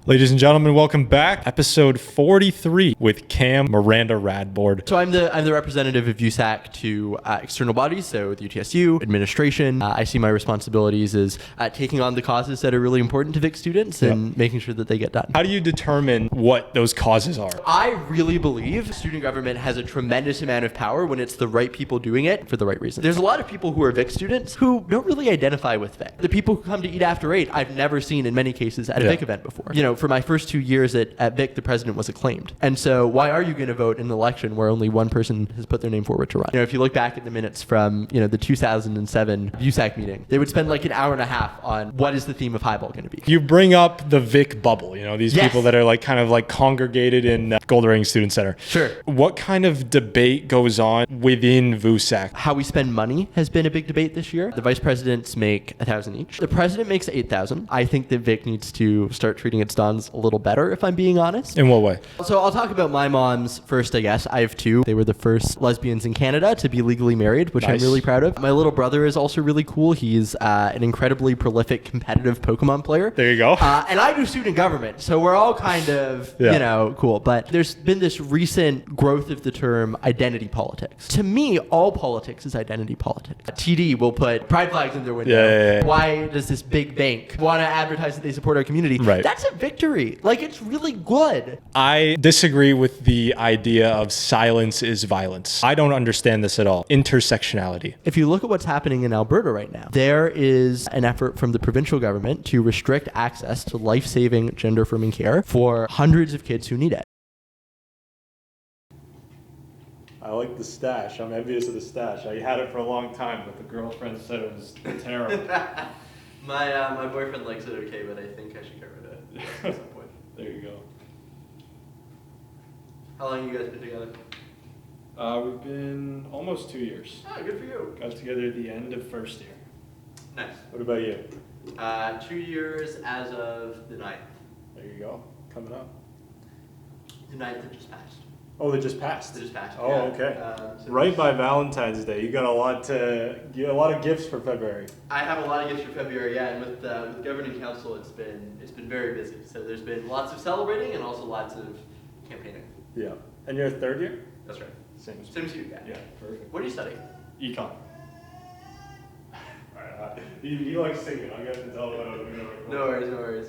Ladies and gentlemen, welcome back. Episode 43 with Cam Miranda-Radbord. So I'm the representative of VUSAC to external bodies, so the UTSU, administration. I see my responsibilities as taking on the causes that are really important to VIC students and making sure that they get done. How do you determine what those causes are? I really believe student government has a tremendous amount of power when it's the right people doing it for the right reason. There's a lot of people who are VIC students who don't really identify with VIC. The people who come to Eat After 8, I've never seen in many cases at a VIC event before. You know, for my first 2 years at VIC, the president was acclaimed. And so why are you going to vote in an election where only one person has put their name forward to run? You know, if you look back at the minutes from, the 2007 VUSAC meeting, they would spend like an hour and a half on what is the theme of highball going to be. You bring up the VIC bubble, these Yes. people that are kind of congregated in Gold Ring Student Center. Sure. What kind of debate goes on within VUSAC? How we spend money has been a big debate this year. The vice presidents make $1,000 each. The president makes $8,000. I think that VIC needs to start treating its dons a little better, if I'm being honest. In what way? So I'll talk about my moms first, I guess. I have two. They were the first lesbians in Canada to be legally married, which Nice. I'm really proud of. My little brother is also really cool. He's an incredibly prolific, competitive Pokemon player. There you go. And I do student government, so we're all kind of, cool. But there's been this recent growth of the term identity politics. To me, all politics is identity politics. TD will put pride flags in their window. Yeah. Why does this big bank want to advertise that they support our community? Right. That's a victory. It's really good. I disagree with the idea of silence is violence. I don't understand this at all. Intersectionality. If you look at what's happening in Alberta right now, there is an effort from the provincial government to restrict access to life-saving gender-affirming care for hundreds of kids who need it. I like the stash. I'm envious of the stash. I had it for a long time, but the girlfriend said it was terrible. My boyfriend likes it okay, but I think I should get rid of it at some point. There you go. How long have you guys been together? We've been almost 2 years. Oh, good for you. Got together at the end of first year. Nice. What about you? 2 years as of the 9th. There you go. Coming up. The 9th that just passed. Oh, they just passed. They just passed. Oh, yeah. okay. So Right by Valentine's Day, you got a lot of gifts for February. I have a lot of gifts for February, yeah, and with governing council, it's been very busy. So there's been lots of celebrating and also lots of campaigning. Yeah. And you're a third year? That's right. Same as Same as you, yeah. Yeah, perfect. What are you studying? Econ. Alright, you like singing. I got to tell No worries.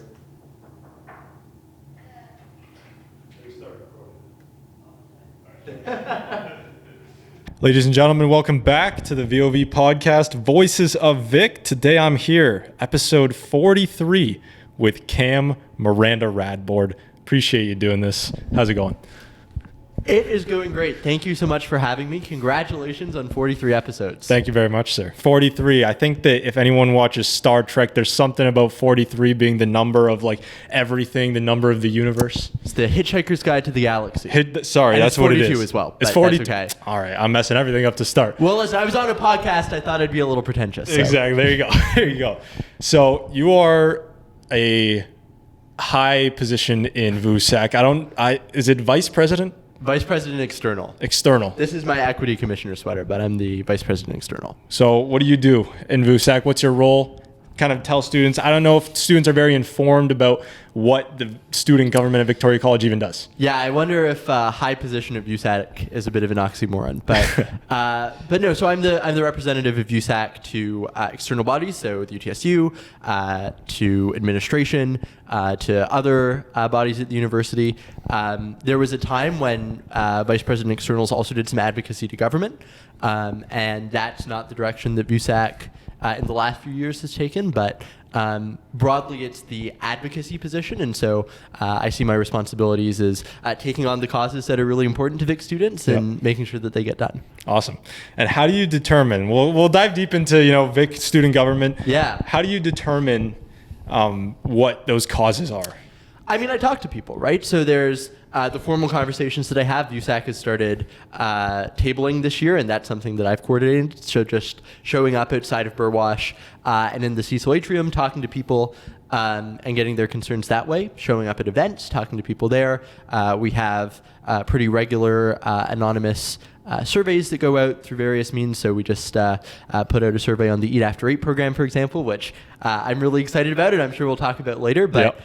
Ladies and gentlemen, welcome back to the VoV podcast, Voices of Vic. Today I'm here, episode 43 with Cam Miranda-Radbord. Appreciate you doing this. How's it going? It is going great. Thank you so much for having me. Congratulations on 43 episodes. Thank you very much, sir. 43. I think that if anyone watches Star Trek, there's something about 43 being the number of everything, the number of the universe. It's the Hitchhiker's Guide to the Galaxy. Sorry, And that's it's what it 42 is. as well, It's but 42. that's okay. All right, I'm messing everything up to start. Well, listen, I was on a podcast. I thought I'd be a little pretentious. So. Exactly. There you go. There you go. So you are a high position in VUSAC. Is it vice president? Vice President External. External. This is my equity commissioner sweater, but I'm the Vice President External. So what do you do in VUSAC? What's your role? Kind of tell students. I don't know if students are very informed about what the student government at Victoria College even does. Yeah, I wonder if high position at VUSAC is a bit of an oxymoron, but no. So I'm the representative of VUSAC to external bodies, so the UTSU, to administration, to other bodies at the university. There was a time when Vice President Externals also did some advocacy to government, and that's not the direction that VUSAC in the last few years has taken, but broadly it's the advocacy position, and so I see my responsibilities as taking on the causes that are really important to VIC students and making sure that they get done. Awesome. And how do you determine, we'll dive deep into VIC student government. Yeah. How do you determine what those causes are? I mean, I talk to people, right? So there's the formal conversations that I have. VUSAC has started tabling this year, and that's something that I've coordinated. So just showing up outside of Burwash and in the Cecil Atrium, talking to people and getting their concerns that way, showing up at events, talking to people there. We have pretty regular anonymous surveys that go out through various means. So we just put out a survey on the Eat After 8 program, for example, which I'm really excited about, and I'm sure we'll talk about later. But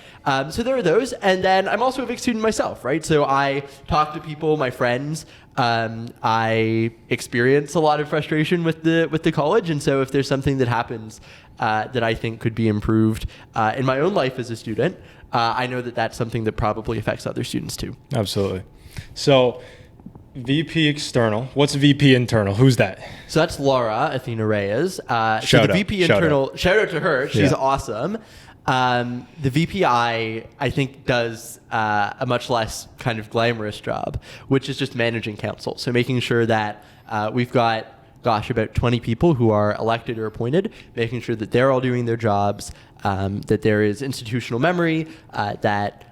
so there are those. And then I'm also a VIC student myself, right? So I talk to people, my friends. I experience a lot of frustration with the college. And so if there's something that happens that I think could be improved in my own life as a student, I know that that's something that probably affects other students too. Absolutely. So VP external. What's VP internal? Who's that? So that's Laura Athena Reyes. Shout the VP internal. Shout out to her. She's awesome. The VP I think does a much less kind of glamorous job, which is just managing council. So making sure that we've got about 20 people who are elected or appointed, making sure that they're all doing their jobs, that there is institutional memory, that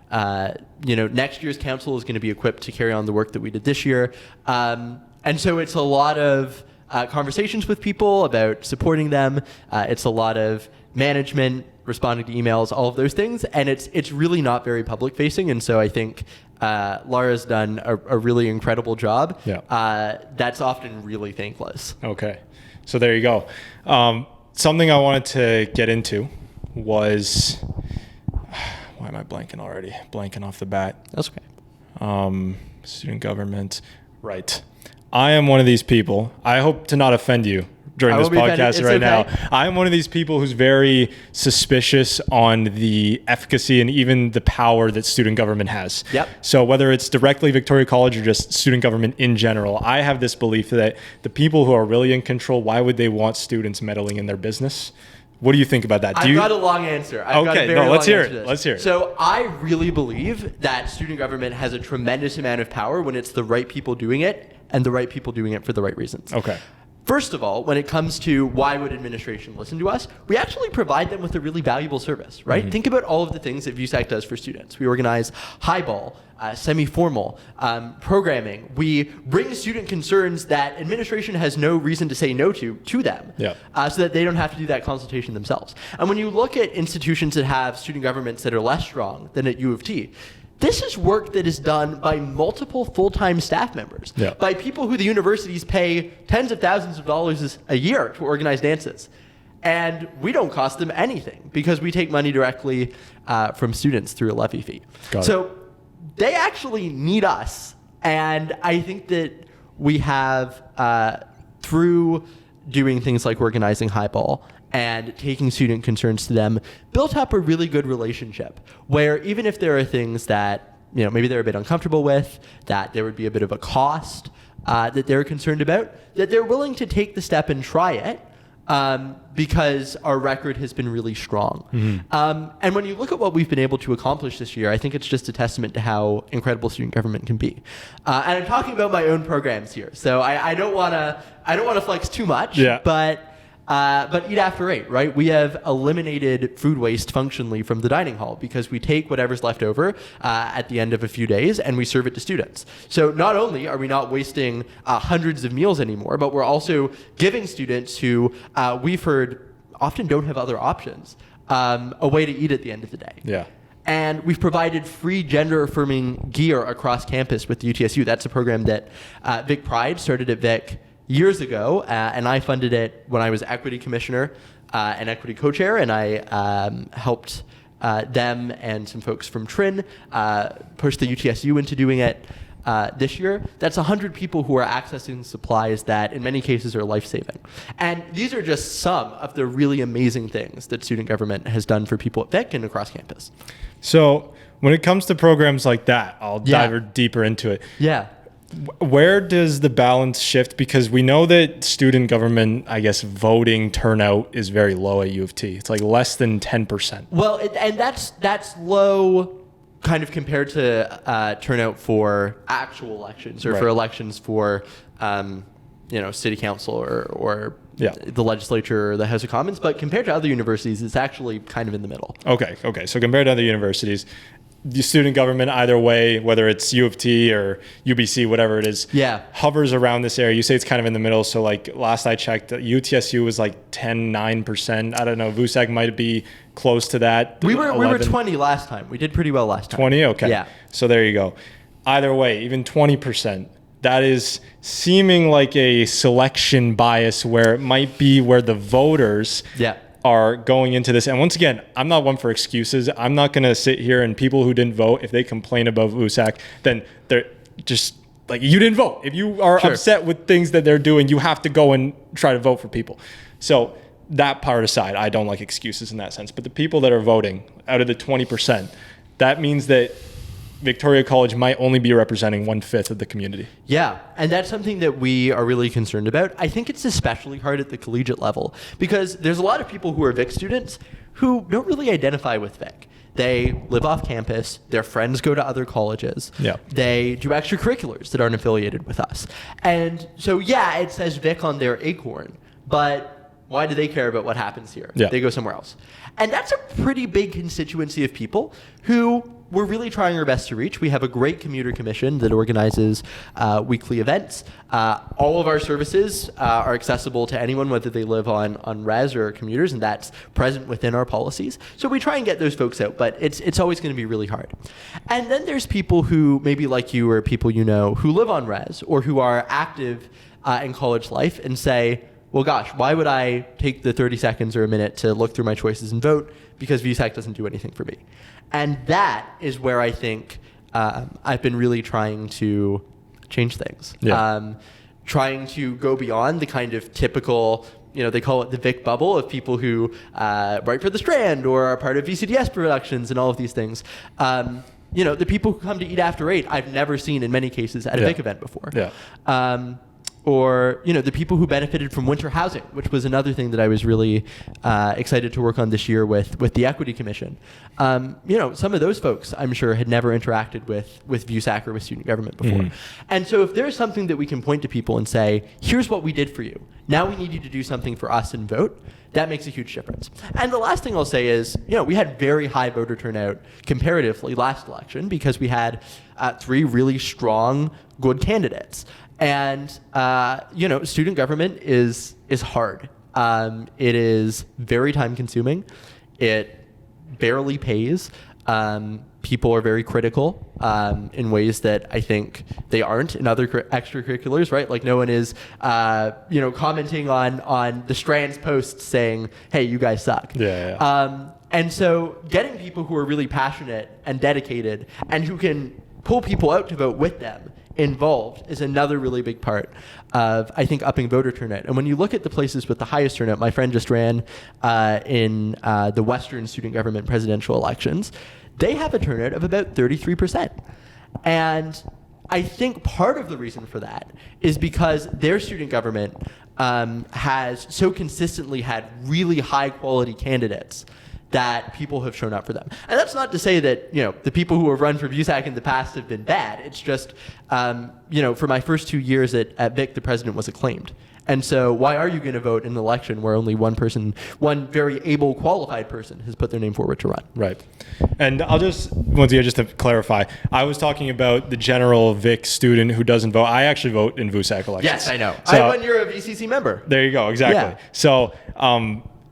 next year's council is going to be equipped to carry on the work that we did this year. And so it's a lot of conversations with people about supporting them. It's a lot of management, responding to emails, all of those things. And it's really not very public facing. And so I think Laura's done a really incredible job. That's often really thankless. Okay. So there you go. Something I wanted to get into was... Why am I blanking already? Blanking off the bat. That's okay. Student government. Right. I am one of these people. I hope to not offend you during this podcast right now. I am one of these people who's very suspicious on the efficacy and even the power that student government has. Yep. So whether it's directly Victoria College or just student government in general, I have this belief that the people who are really in control, why would they want students meddling in their business? What do you think about that? I've got a long answer. Let's hear it. Let's hear it. So I really believe that student government has a tremendous amount of power when it's the right people doing it and the right people doing it for the right reasons. Okay. First of all, when it comes to why would administration listen to us, we actually provide them with a really valuable service, right? Mm-hmm. Think about all of the things that VUSAC does for students. We organize highball, semi-formal, programming. We bring student concerns that administration has no reason to say no to them, so that they don't have to do that consultation themselves. And when you look at institutions that have student governments that are less strong than at UofT, this is work that is done by multiple full-time staff members, by people who the universities pay tens of thousands of dollars a year to organize dances. And we don't cost them anything because we take money directly from students through a levy fee. So they actually need us. And I think that we have, through doing things like organizing highball and taking student concerns to them, built up a really good relationship where even if there are things that, maybe they're a bit uncomfortable with, that there would be a bit of a cost that they're concerned about, that they're willing to take the step and try it because our record has been really strong. Mm-hmm. And when you look at what we've been able to accomplish this year, I think it's just a testament to how incredible student government can be. And I'm talking about my own programs here, so I don't want to flex too much, but Eat After 8, right? We have eliminated food waste functionally from the dining hall because we take whatever's left over at the end of a few days and we serve it to students. So not only are we not wasting hundreds of meals anymore, but we're also giving students who we've heard often don't have other options a way to eat at the end of the day. And we've provided free gender-affirming gear across campus with the UTSU. That's a program that Vic Pride started at Vic years ago, and I funded it when I was equity commissioner and equity co-chair, and I helped them and some folks from Trin push the UTSU into doing it this year. That's 100 people who are accessing supplies that in many cases are life-saving. And these are just some of the really amazing things that student government has done for people at Vic and across campus. So when it comes to programs like that, I'll dive deeper into it. Where does the balance shift? Because we know that student government, I guess, voting turnout is very low at U of T. It's like less than 10%. Well, and that's low kind of compared to turnout for actual elections or for elections for, city council or the legislature or the House of Commons. But compared to other universities, it's actually kind of in the middle. Okay. So compared to other universities, the student government, either way, whether it's U of T or UBC, whatever it is, hovers around this area. You say it's kind of in the middle. So like last I checked, UTSU was like 9%. I don't know. VUSAC might be close to that. We were 20 last time. We did pretty well last time. 20? Okay. Yeah. So there you go. either way, even 20%, that is seeming like a selection bias where it might be where the voters are going into this. And once again, I'm not one for excuses. I'm not going to sit here and people who didn't vote, if they complain about VUSAC, then they're just like, you didn't vote. If you are upset with things that they're doing, you have to go and try to vote for people. So that part aside, I don't like excuses in that sense. But the people that are voting out of the 20%, that means that Victoria College might only be representing 1/5 of the community. Yeah, and that's something that we are really concerned about. I think it's especially hard at the collegiate level because there's a lot of people who are Vic students who don't really identify with Vic. They live off campus, their friends go to other colleges, they do extracurriculars that aren't affiliated with us. And so, yeah, it says Vic on their acorn, but why do they care about what happens here? They go somewhere else. And that's a pretty big constituency of people who we're really trying our best to reach. We have a great commuter commission that organizes weekly events. All of our services are accessible to anyone, whether they live on res or commuters, and that's present within our policies. So we try and get those folks out, but it's always going to be really hard. And then there's people who, maybe like you or people you know, who live on res or who are active in college life and say, well, gosh, why would I take the 30 seconds or a minute to look through my choices and vote because VUSAC doesn't do anything for me? And that is where I think I've been really trying to change things. Trying to go beyond the kind of typical, they call it the Vic bubble of people who write for The Strand or are part of VCDS productions and all of these things. The people who come to Eat After 8, I've never seen in many cases at a Vic event before. Or the people who benefited from winter housing, which was another thing that I was really excited to work on this year with the Equity Commission. Some of those folks, I'm sure, had never interacted with VUSAC or with student government before. And so if there's something that we can point to people and say, here's what we did for you, now we need you to do something for us and vote, that makes a huge difference. And the last thing I'll say is, we had very high voter turnout comparatively last election because we had 3 really strong, good candidates. And, student government is hard. It is very time consuming. It barely pays. People are very critical in ways that I think they aren't in other extracurriculars, right? Like no one is, commenting on the Strand's posts saying, hey, you guys suck. And so getting people who are really passionate and dedicated and who can pull people out to vote with them involved is another really big part of, I think, upping voter turnout. And when you look at the places with the highest turnout, my friend just ran in the Western student government presidential elections, they have a turnout of about 33%. And I think part of the reason for that is because their student government has so consistently had really high quality candidates that people have shown up for them. And that's not to say that, the people who have run for VUSAC in the past have been bad. It's just, for my first 2 years at Vic, the president was acclaimed. And so why are you going to vote in an election where only one very able, qualified person has put their name forward to run? Right. And I'll just to clarify, I was talking about the general Vic student who doesn't vote. I actually vote in VUSAC elections. Yes, I know. So, when you're a VCC member. There you go. Exactly. Yeah. So,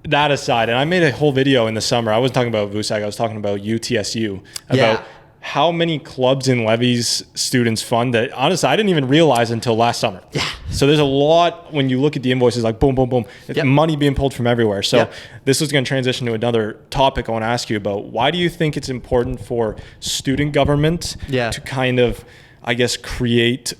that aside, and I made a whole video in the summer. I wasn't talking about VUSAC. I was talking about UTSU, about how many clubs and levies students fund that, honestly, I didn't even realize until last summer. So there's a lot, when you look at the invoices, like boom, boom, boom, it's money being pulled from everywhere. So this is going to transition to another topic I want to ask you about. Why do you think it's important for student government to kind of, I guess, create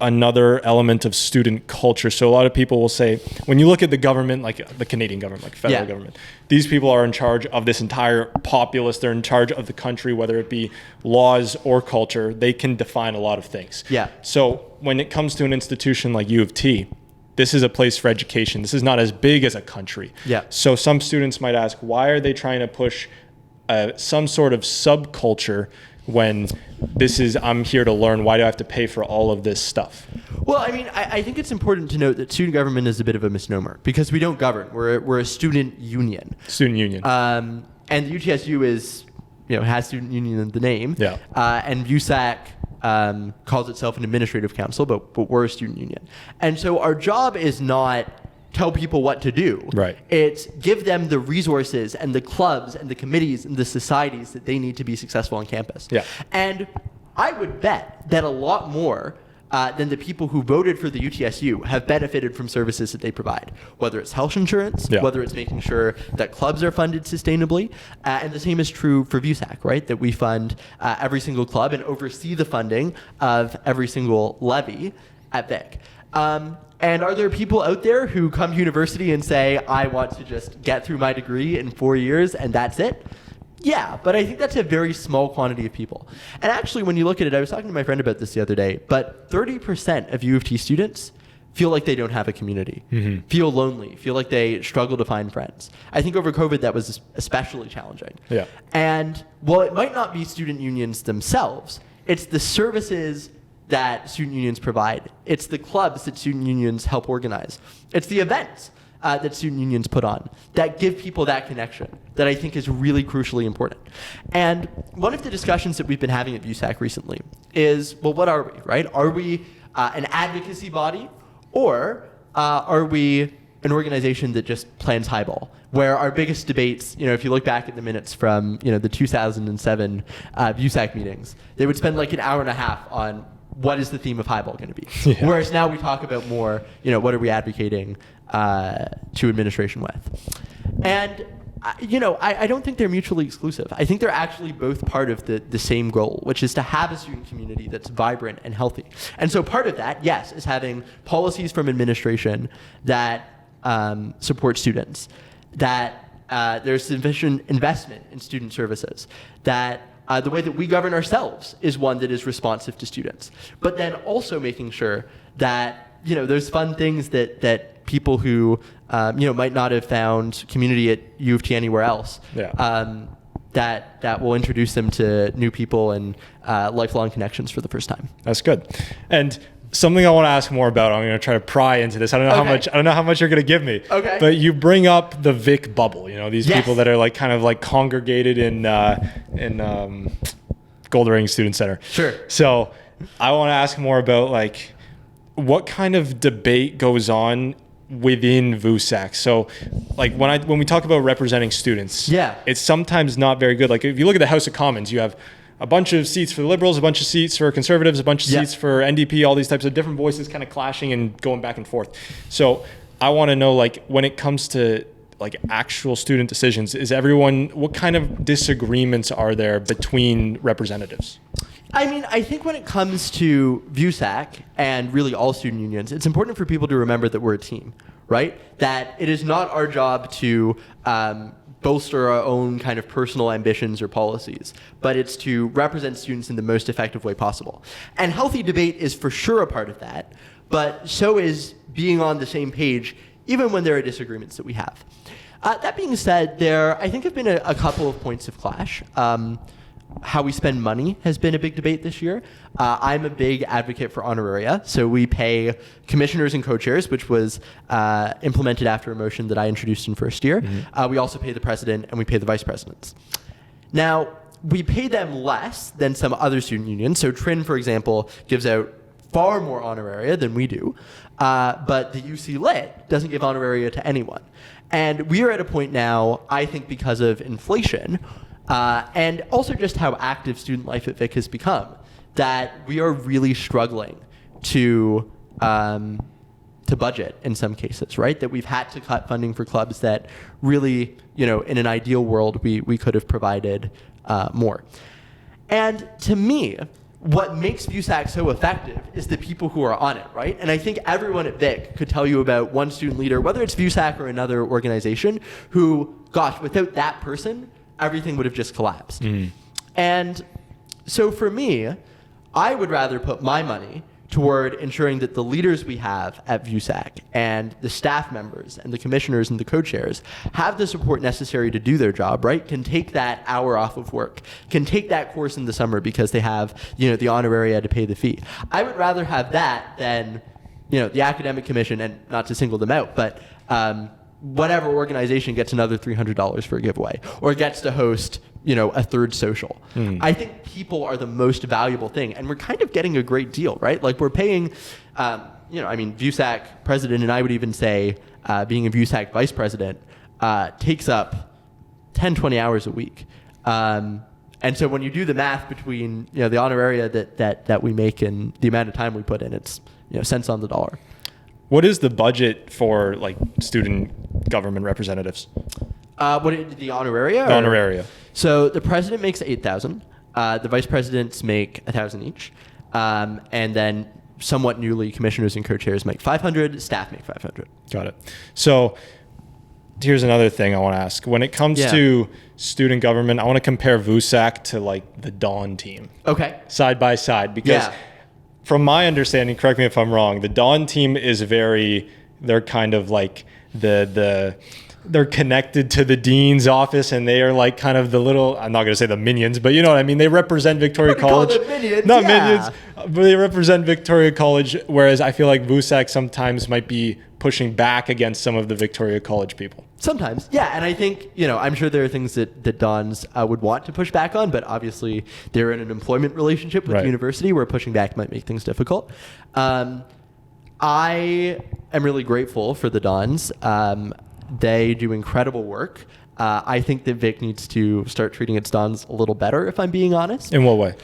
another element of student culture? So a lot of people will say, when you look at the government, like the Canadian government, like federal government, these people are in charge of this entire populace. They're in charge of the country, whether it be laws or culture. They can define a lot of things. So when it comes to an institution like UofT, this is a place for education. This is not as big as a country. So some students might ask, why are they trying to push some sort of subculture when this is, I'm here to learn, why do I have to pay for all of this stuff? Well, I mean, I think it's important to note that student government is a bit of a misnomer because we don't govern. We're a student union. Student union. And the UTSU is, has student union in the name. And VUSAC calls itself an administrative council, but we're a student union. And so our job is not tell people what to do. It's give them the resources and the clubs and the committees and the societies that they need to be successful on campus. And I would bet that a lot more than the people who voted for the UTSU have benefited from services that they provide, whether it's health insurance, whether it's making sure that clubs are funded sustainably, and the same is true for VUSAC, right? That we fund every single club and oversee the funding of every single levy at Vic. And are there people out there who come to university and say, I want to just get through my degree in 4 years and that's it? Yeah, but I think that's a very small quantity of people. And actually, when you look at it, I was talking to my friend about this the other day, but 30% of UofT students feel like they don't have a community, feel lonely, feel like they struggle to find friends. I think over COVID, that was especially challenging. Yeah. And while it might not be student unions themselves, it's the services that student unions provide. It's the clubs that student unions help organize. It's the events that student unions put on that give people that connection that I think is really crucially important. And one of the discussions that we've been having at VUSAC recently is, well, what are we, right? Are we an advocacy body, or are we an organization that just plans highball, where our biggest debates, if you look back at the minutes from, the 2007 VUSAC meetings, they would spend like an hour and a half on what is the theme of highball going to be? Yeah. Whereas now we talk about more, what are we advocating to administration with? And, I don't think they're mutually exclusive. I think they're actually both part of the same goal, which is to have a student community that's vibrant and healthy. And so part of that, yes, is having policies from administration that support students, that there's sufficient investment in student services, that the way that we govern ourselves is one that is responsive to students. But then also making sure that, there's fun things that people who, might not have found community at UofT anywhere else, that will introduce them to new people and lifelong connections for the first time. That's good. And something I want to ask more about, I'm going to try to pry into this. I don't know how much you're going to give me. Okay. But you bring up the Vic bubble, these people that are kind of congregated in Goldering Student Center. Sure. So I want to ask more about what kind of debate goes on within VUSAC. So when we talk about representing students, it's sometimes not very good. If you look at the House of Commons, you have a bunch of seats for the Liberals, a bunch of seats for Conservatives, a bunch of seats for NDP, all these types of different voices kind of clashing and going back and forth. So I want to know, when it comes to actual student decisions, what kind of disagreements are there between representatives? I think when it comes to VUSAC and really all student unions, it's important for people to remember that we're a team, right? That it is not our job to bolster our own kind of personal ambitions or policies, but it's to represent students in the most effective way possible. And healthy debate is for sure a part of that, but so is being on the same page, even when there are disagreements that we have. That being said, there, I think, have been a couple of points of clash. How we spend money has been a big debate this year. I'm a big advocate for honoraria. So we pay commissioners and co-chairs, which was implemented after a motion that I introduced in first year. We also pay the president and we pay the vice presidents. Now, we pay them less than some other student unions. So TRIN, for example, gives out far more honoraria than we do. But the UC Lit doesn't give honoraria to anyone. And we are at a point now, I think because of inflation, and also just how active student life at Vic has become, that we are really struggling to budget in some cases, right? That we've had to cut funding for clubs that really, in an ideal world, we could have provided more. And to me, what makes VUSAC so effective is the people who are on it, right? And I think everyone at Vic could tell you about one student leader, whether it's VUSAC or another organization, who, gosh, without that person, everything would have just collapsed. And so for me, I would rather put my money toward ensuring that the leaders we have at VUSAC and the staff members and the commissioners and the co-chairs have the support necessary to do their job, right? Can take that hour off of work, can take that course in the summer because they have, the honoraria to pay the fee. I would rather have that than, the academic commission, and not to single them out, but whatever organization gets another $300 for a giveaway or gets to host, a third social. I think people are the most valuable thing, and we're kind of getting a great deal, right? We're paying, VUSAC president, and I would even say being a VUSAC vice president takes up 10, 20 hours a week. And so when you do the math between the honoraria that we make and the amount of time we put in, it's cents on the dollar. What is the budget for like student government representatives? The honoraria? The honoraria. So the president makes $8,000. The vice presidents make $1,000 each, and then somewhat newly commissioners and co-chairs make $500. Staff make $500. Got it. So here's another thing I want to ask. When it comes to student government, I want to compare VUSAC to like the Dawn team. Okay. Side by side, because from my understanding, correct me if I'm wrong, the Dawn team is they're kind of like they're connected to the dean's office, and they are like kind of the little, I'm not going to say the minions, but you know what I mean? They represent Victoria College. Minions, not minions, but they represent Victoria College, whereas I feel like VUSAC sometimes might be pushing back against some of the Victoria College people. Sometimes, yeah. And I think, I'm sure there are things that Dons would want to push back on, but obviously they're in an employment relationship with the university where pushing back might make things difficult. I am really grateful for the Dons. They do incredible work. I think that Vic needs to start treating its Dons a little better, if I'm being honest. In what way?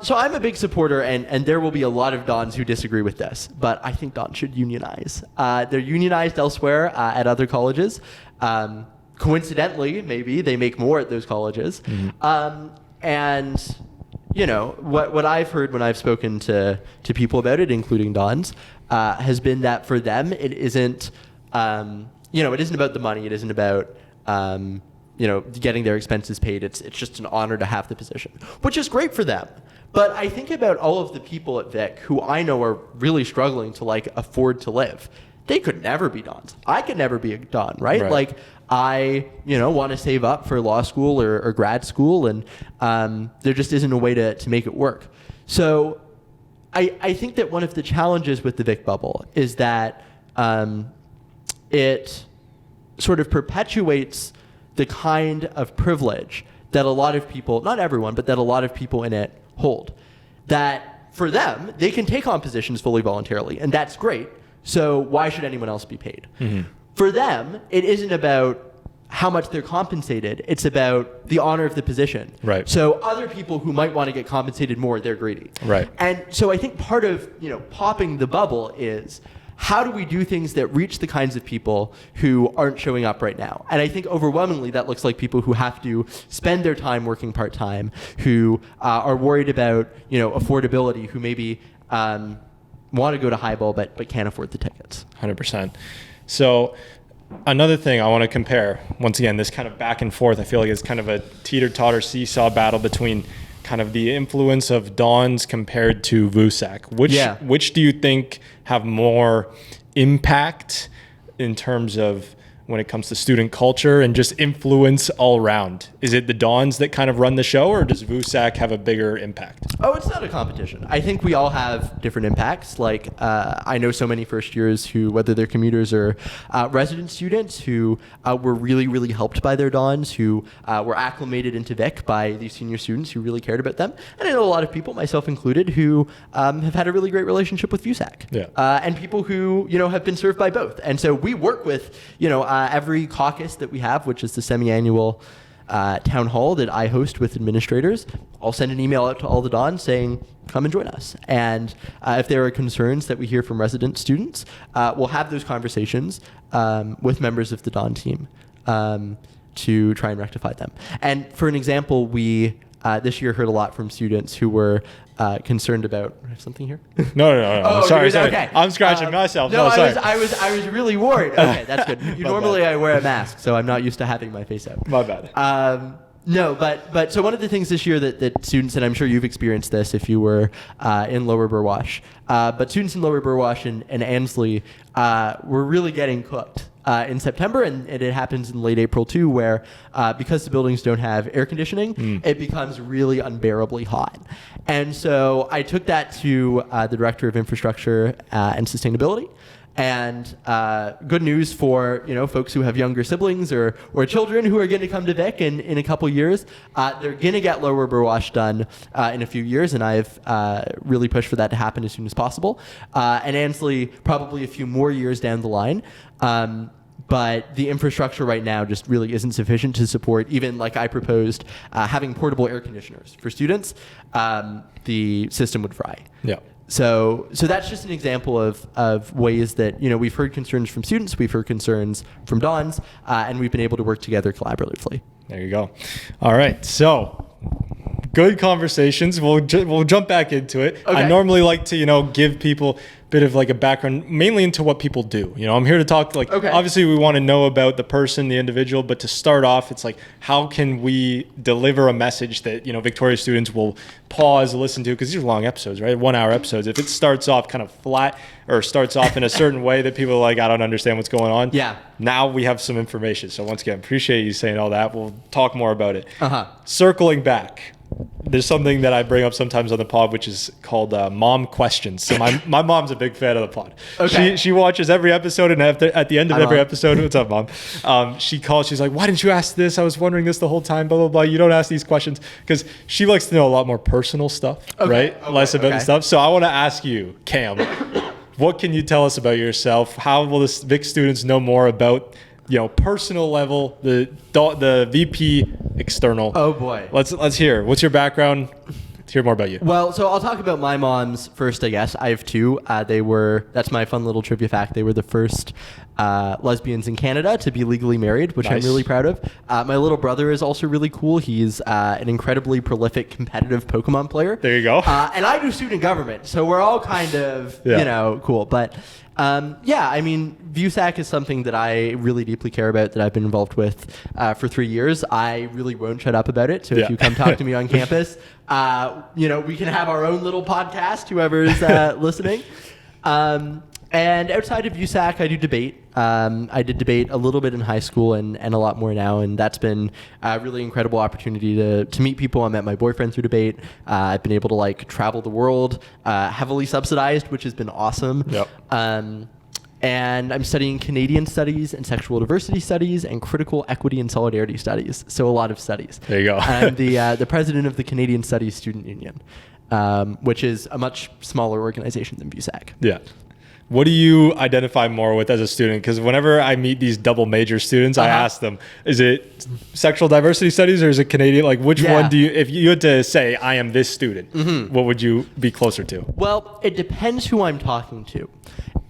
So I'm a big supporter, and there will be a lot of Dons who disagree with this, but I think Dons should unionize. They're unionized elsewhere at other colleges. Coincidentally, maybe they make more at those colleges. And what I've heard when I've spoken to people about it, including Dons, has been that for them it isn't it isn't about the money. It isn't about getting their expenses paid. It's just an honor to have the position, which is great for them. But I think about all of the people at Vic who I know are really struggling to afford to live. They could never be Dons. I could never be a Don, right? Like I want to save up for law school or grad school, and there just isn't a way to make it work. So I think that one of the challenges with the Vic bubble is that it sort of perpetuates the kind of privilege that a lot of people, not everyone, but that a lot of people in it hold. That for them, they can take on positions fully voluntarily, and that's great. So why should anyone else be paid? For them, it isn't about how much they're compensated. It's about the honor of the position. Right. So other people who might want to get compensated more, they're greedy. Right. And so I think part of popping the bubble is, how do we do things that reach the kinds of people who aren't showing up right now? And I think overwhelmingly that looks like people who have to spend their time working part-time, who are worried about affordability, who maybe want to go to highball but can't afford the tickets. 100%. So another thing I want to compare, once again, this kind of back and forth, I feel like it's kind of a teeter-totter seesaw battle between kind of the influence of Dons compared to VUSAC. Which do you think have more impact in terms of when it comes to student culture and just influence all around? Is it the Dons that kind of run the show, or does VUSAC have a bigger impact? Oh, it's not a competition. I think we all have different impacts. Like I know so many first years who, whether they're commuters or resident students, who were really, really helped by their Dons, who were acclimated into Vic by these senior students who really cared about them. And I know a lot of people, myself included, who have had a really great relationship with VUSAC. And people who have been served by both. And so we work with every caucus that we have, which is the semi-annual town hall that I host with administrators. I'll send an email out to all the Dons saying, come and join us. And if there are concerns that we hear from resident students, we'll have those conversations with members of the Don team to try and rectify them. And for an example, we this year heard a lot from students who were concerned about. I have something here? No. Oh, sorry. Okay. I'm scratching myself. No, sorry. I was really worried. Okay, that's good. Normally I wear a mask, so I'm not used to having my face out. My bad. No, but so one of the things this year that students, and I'm sure you've experienced this if you were in Lower Burwash, but students in Lower Burwash and Annesley were really getting cooked in September, and it happens in late April too, where because the buildings don't have air conditioning, it becomes really unbearably hot. And so I took that to the Director of Infrastructure and Sustainability. And good news for folks who have younger siblings or children who are going to come to Vic in a couple years. They're going to get Lower Burwash done in a few years, and I've really pushed for that to happen as soon as possible. And Annesley probably a few more years down the line. But the infrastructure right now just really isn't sufficient to support, even like I proposed, having portable air conditioners for students. The system would fry. Yeah. So that's just an example of ways that, we've heard concerns from students, we've heard concerns from Dons, and we've been able to work together collaboratively. There you go. All right. So good conversations. We'll jump back into it. Okay. I normally like to, give people a bit of like a background, mainly into what people do. I'm here to talk, obviously we want to know about the person, the individual, but to start off, it's like, how can we deliver a message that, Victoria students will pause, listen to, because these are long episodes, right? 1 hour episodes. If it starts off kind of flat or starts off in a certain way that people are like, I don't understand what's going on. Yeah. Now we have some information. So once again, appreciate you saying all that. We'll talk more about it. Uh-huh. Circling back. There's something that I bring up sometimes on the pod, which is called mom questions. So my mom's a big fan of the pod. Okay. She watches every episode, and at the end of every episode, what's up, Mom? She calls. She's like, why didn't you ask this? I was wondering this the whole time. Blah blah blah. You don't ask these questions because she likes to know a lot more personal stuff, right? Okay. Less about the stuff. So I want to ask you, Cam, what can you tell us about yourself? How will the Vic students know more about personal level, the VP external? Oh boy. Let's hear. What's your background? Let's hear more about you. Well, so I'll talk about my moms first, I guess. I have two. That's my fun little trivia fact. They were the first lesbians in Canada to be legally married, which Nice. I'm really proud of. My little brother is also really cool. He's an incredibly prolific competitive Pokemon player. There you go. And I do student government, so we're all kind of, cool. But VUSAC is something that I really deeply care about, that I've been involved with for 3 years. I really won't shut up about it. So if you come talk to me on campus, we can have our own little podcast, whoever's listening. And outside of USAC, I do debate. I did debate a little bit in high school and a lot more now, and that's been a really incredible opportunity to meet people. I met my boyfriend through debate. I've been able to travel the world, heavily subsidized, which has been awesome. Yep. And I'm studying Canadian studies and sexual diversity studies and critical equity and solidarity studies. So a lot of studies. There you go. I'm the president of the Canadian Studies Student Union, which is a much smaller organization than VUSAC. Yeah. What do you identify more with as a student? Because whenever I meet these double major students, I ask them, is it sexual diversity studies or is it Canadian? Which one do you, if you had to say, I am this student, what would you be closer to? Well, it depends who I'm talking to.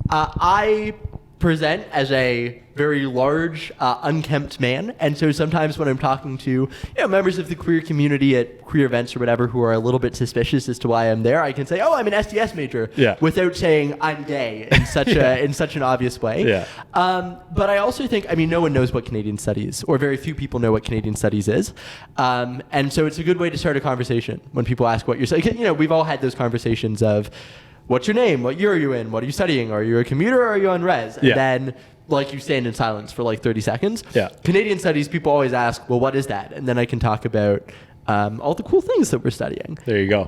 I present as a very large, unkempt man. And so sometimes when I'm talking to members of the queer community at queer events or whatever who are a little bit suspicious as to why I'm there, I can say, oh, I'm an SDS major, without saying I'm gay in such in such an obvious way. Yeah. But I also think, no one knows what Canadian studies, or very few people know what Canadian studies is. And so it's a good way to start a conversation when people ask what you're studying. We've all had those conversations of, what's your name? What year are you in? What are you studying? Are you a commuter or are you on res? And then you stand in silence for 30 seconds. Yeah. Canadian studies, people always ask, well, what is that? And then I can talk about all the cool things that we're studying. There you go.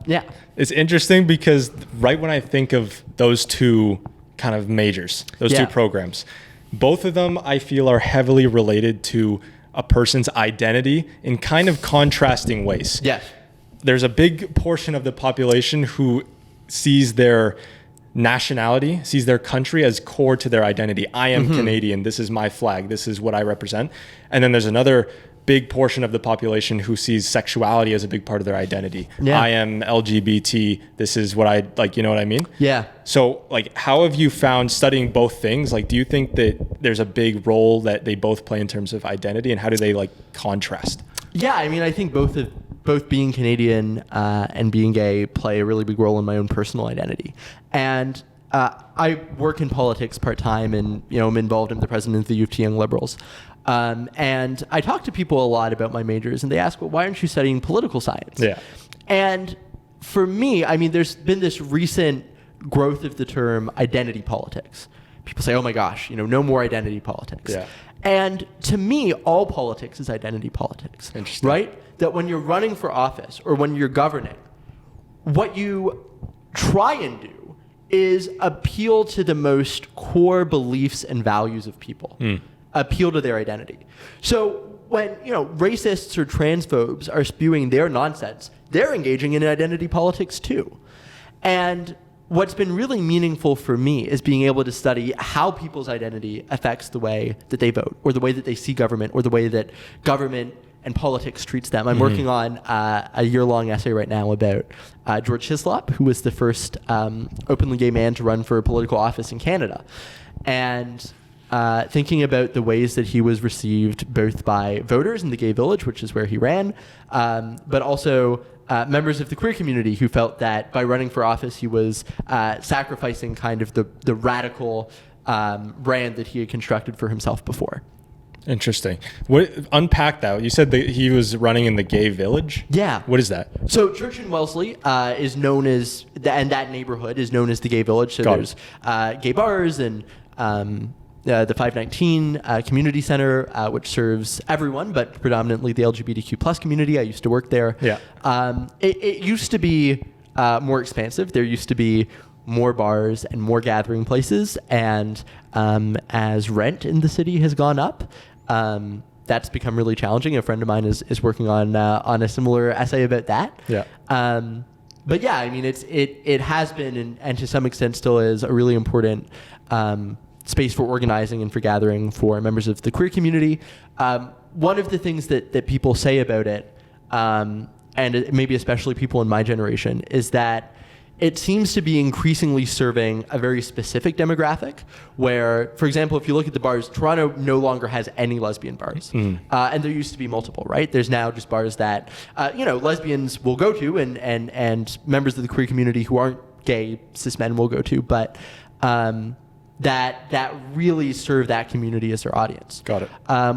Yeah. It's interesting because right when I think of those two kind of majors, those two programs, both of them I feel are heavily related to a person's identity in kind of contrasting ways. Yes. There's a big portion of the population who sees their nationality, sees their country as core to their identity. I am Canadian. This is my flag. This is what I represent. And then there's another big portion of the population who sees sexuality as a big part of their identity. Yeah. I am LGBT. This is what I like. You know what I mean? Yeah. So how have you found studying both things? Do you think that there's a big role that they both play in terms of identity, and how do they contrast? Yeah. I think both being Canadian and being gay play a really big role in my own personal identity. And I work in politics part-time and, I'm involved in the president of the UofT Young Liberals. And I talk to people a lot about my majors, and they ask, well, why aren't you studying political science? Yeah. And for me, there's been this recent growth of the term identity politics. People say, oh my gosh, no more identity politics. Yeah. And to me, all politics is identity politics. Interesting. Right? That when you're running for office or when you're governing, what you try and do is appeal to the most core beliefs and values of people. Appeal to their identity. So when, racists or transphobes are spewing their nonsense, they're engaging in identity politics too. And what's been really meaningful for me is being able to study how people's identity affects the way that they vote, or the way that they see government, or the way that government and politics treats them. I'm working on a year-long essay right now about George Hislop, who was the first openly gay man to run for political office in Canada. And thinking about the ways that he was received both by voters in the gay village, which is where he ran, but also members of the queer community who felt that by running for office he was sacrificing kind of the radical brand that he had constructed for himself before. Interesting. Unpack that. You said that he was running in the gay village? Yeah. What is that? So Church and Wellesley is known as, and that neighborhood is known as the gay village. So there's gay bars and the 519 Community Center, which serves everyone, but predominantly the LGBTQ plus community. I used to work there. Yeah. It used to be more expansive. There used to be more bars and more gathering places. And as rent in the city has gone up, that's become really challenging. A friend of mine is working on a similar essay about that. Yeah. But yeah, I mean, it has been and to some extent still is a really important space for organizing and for gathering for members of the queer community. One of the things that people say about it, and maybe especially people in my generation, is that it seems to be increasingly serving a very specific demographic where, for example, if you look at the bars, Toronto no longer has any lesbian bars. And there used to be multiple, right? There's now just bars that, lesbians will go to and members of the queer community who aren't gay, cis men will go to, but that really serve that community as their audience. Got it.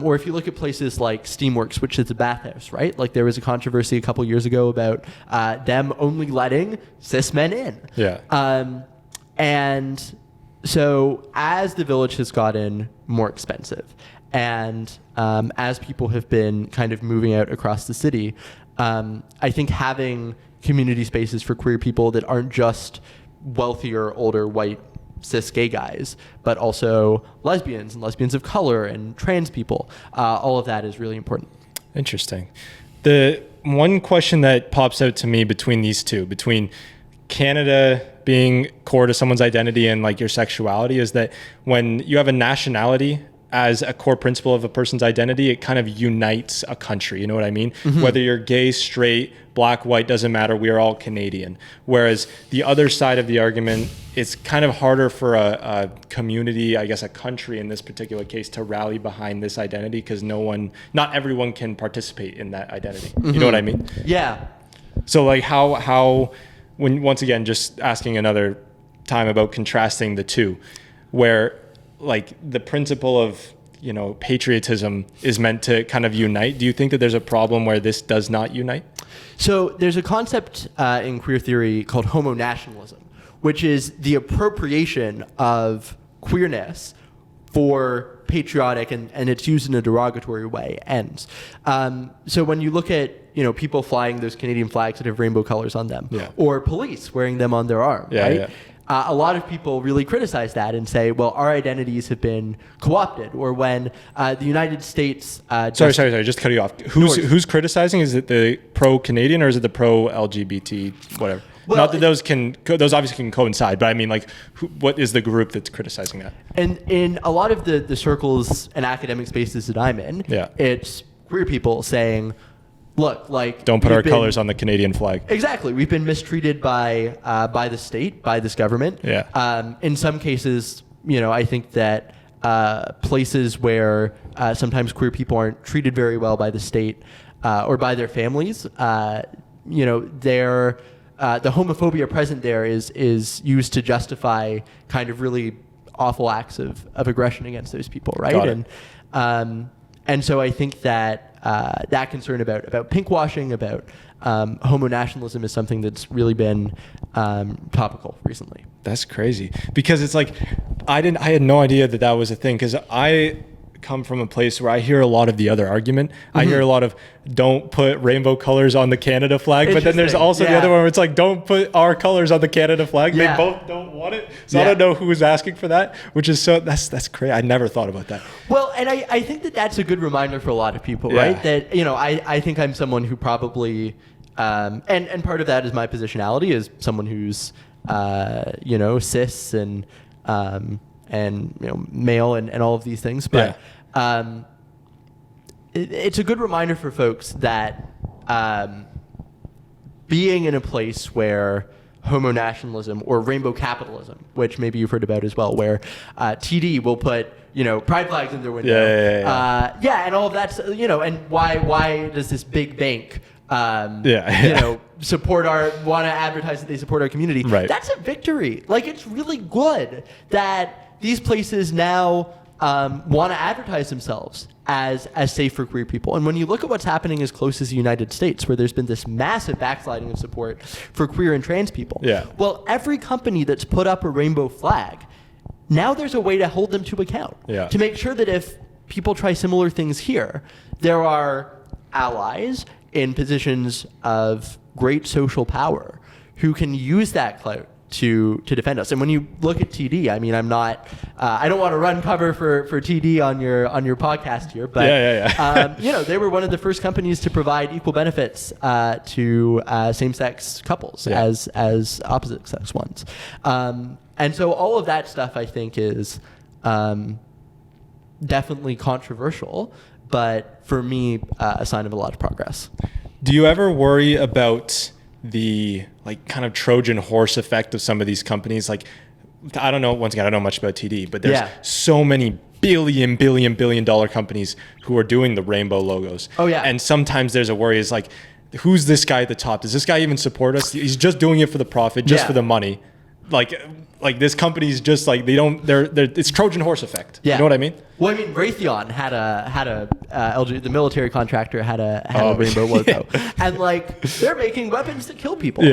Or if you look at places like Steamworks, which is a bathhouse, right? Like there was a controversy a couple years ago about them only letting cis men in. Yeah. And so as the village has gotten more expensive and as people have been kind of moving out across the city, I think having community spaces for queer people that aren't just wealthier, older, white, cis gay guys, but also lesbians and lesbians of color and trans people. All of that is really important. Interesting. The one question that pops out to me between these two, between Canada being core to someone's identity and like your sexuality, is that when you have a nationality as a core principle of a person's identity, it kind of unites a country. You know what I mean? Mm-hmm. Whether you're gay, straight, black, white, doesn't matter. We are all Canadian. Whereas the other side of the argument, it's kind of harder for a community, I guess a country in this particular case, to rally behind this identity because not everyone can participate in that identity. Mm-hmm. You know what I mean? Yeah. So like how when, once again, just asking another time about contrasting the two, where like the principle of, patriotism is meant to kind of unite. Do you think that there's a problem where this does not unite? So there's a concept in queer theory called homo-nationalism, which is the appropriation of queerness for patriotic, and it's used in a derogatory way, ends. So when you look at, people flying those Canadian flags that have rainbow colors on them, or police wearing them on their arm, right? Yeah. A lot of people really criticize that and say, well, our identities have been co-opted. Or when the United States... Sorry, just to cut you off. Who's criticizing? Is it the pro-Canadian or is it the pro-LGBT, whatever? Well, not that those obviously can coincide, but I mean, like, what is the group that's criticizing that? And in a lot of the circles and academic spaces that I'm in, it's queer people saying... Look, like... Don't put our colors on the Canadian flag. Exactly. We've been mistreated by the state, by this government. Yeah. In some cases, I think that places where sometimes queer people aren't treated very well by the state or by their families, the homophobia present there is used to justify kind of really awful acts of aggression against those people, right? Got it. And so I think that that concern about pinkwashing, about homo-nationalism is something that's really been topical recently. That's crazy. Because it's like, I had no idea that was a thing, because I come from a place where I hear a lot of the other argument. Mm-hmm. I hear a lot of don't put rainbow colors on the Canada flag, but then there's also the other one where it's like don't put our colors on the Canada flag. They both don't want it. So I don't know who's asking for that, which is that's crazy. I never thought about that. Well, and I think that's a good reminder for a lot of people, right? That, I think I'm someone who probably, and part of that is my positionality as someone who's cis and male and all of these things. But it's a good reminder for folks that being in a place where homo-nationalism or rainbow capitalism, which maybe you've heard about as well, where TD will put pride flags in their window, and all of that's and why does this big bank want to advertise that they support our community? Right. That's a victory. Like, it's really good that these places now want to advertise themselves as safe for queer people. And when you look at what's happening as close as the United States, where there's been this massive backsliding of support for queer and trans people, well, every company that's put up a rainbow flag, now there's a way to hold them to account, to make sure that if people try similar things here, there are allies in positions of great social power who can use that clout to defend us. And when you look at TD, I mean, I'm not, I don't want to run cover for TD on your podcast here, but they were one of the first companies to provide equal benefits to same-sex couples as opposite-sex ones. And so all of that stuff, I think, is definitely controversial, but for me, a sign of a lot of progress. Do you ever worry about the kind of Trojan horse effect of some of these companies? Like, I don't know, once again, I don't know much about TD, but there's so many billion dollar companies who are doing the rainbow logos. Oh yeah. And sometimes there's a worry, is like, who's this guy at the top? Does this guy even support us? He's just doing it for the profit, just for the money. Like this company's just like, it's Trojan horse effect. You know what I mean? Well, I mean, Raytheon had a the military contractor had a rainbow logo, and like, they're making weapons that kill people.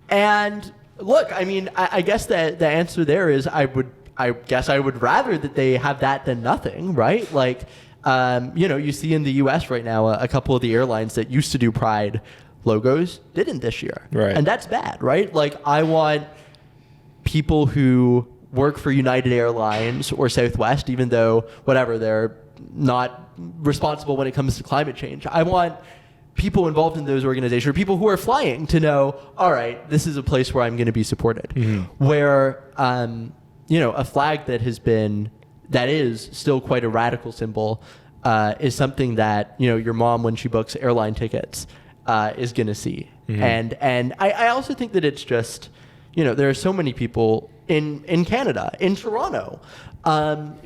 And look, I mean, I guess that the answer there is I guess I would rather that they have that than nothing, right? Like, you see in the U.S. right now a couple of the airlines that used to do Pride logos didn't this year, right? And that's bad, right? Like, I want people who work for United Airlines or Southwest, even though whatever, they're not responsible when it comes to climate change. I want people involved in those organizations, or people who are flying, to know, all right, this is a place where I'm going to be supported. Mm-hmm. Where a flag that is still quite a radical symbol is something that your mom, when she books airline tickets, is going to see. Mm-hmm. And I also think that it's just, there are so many people in Canada, in Toronto,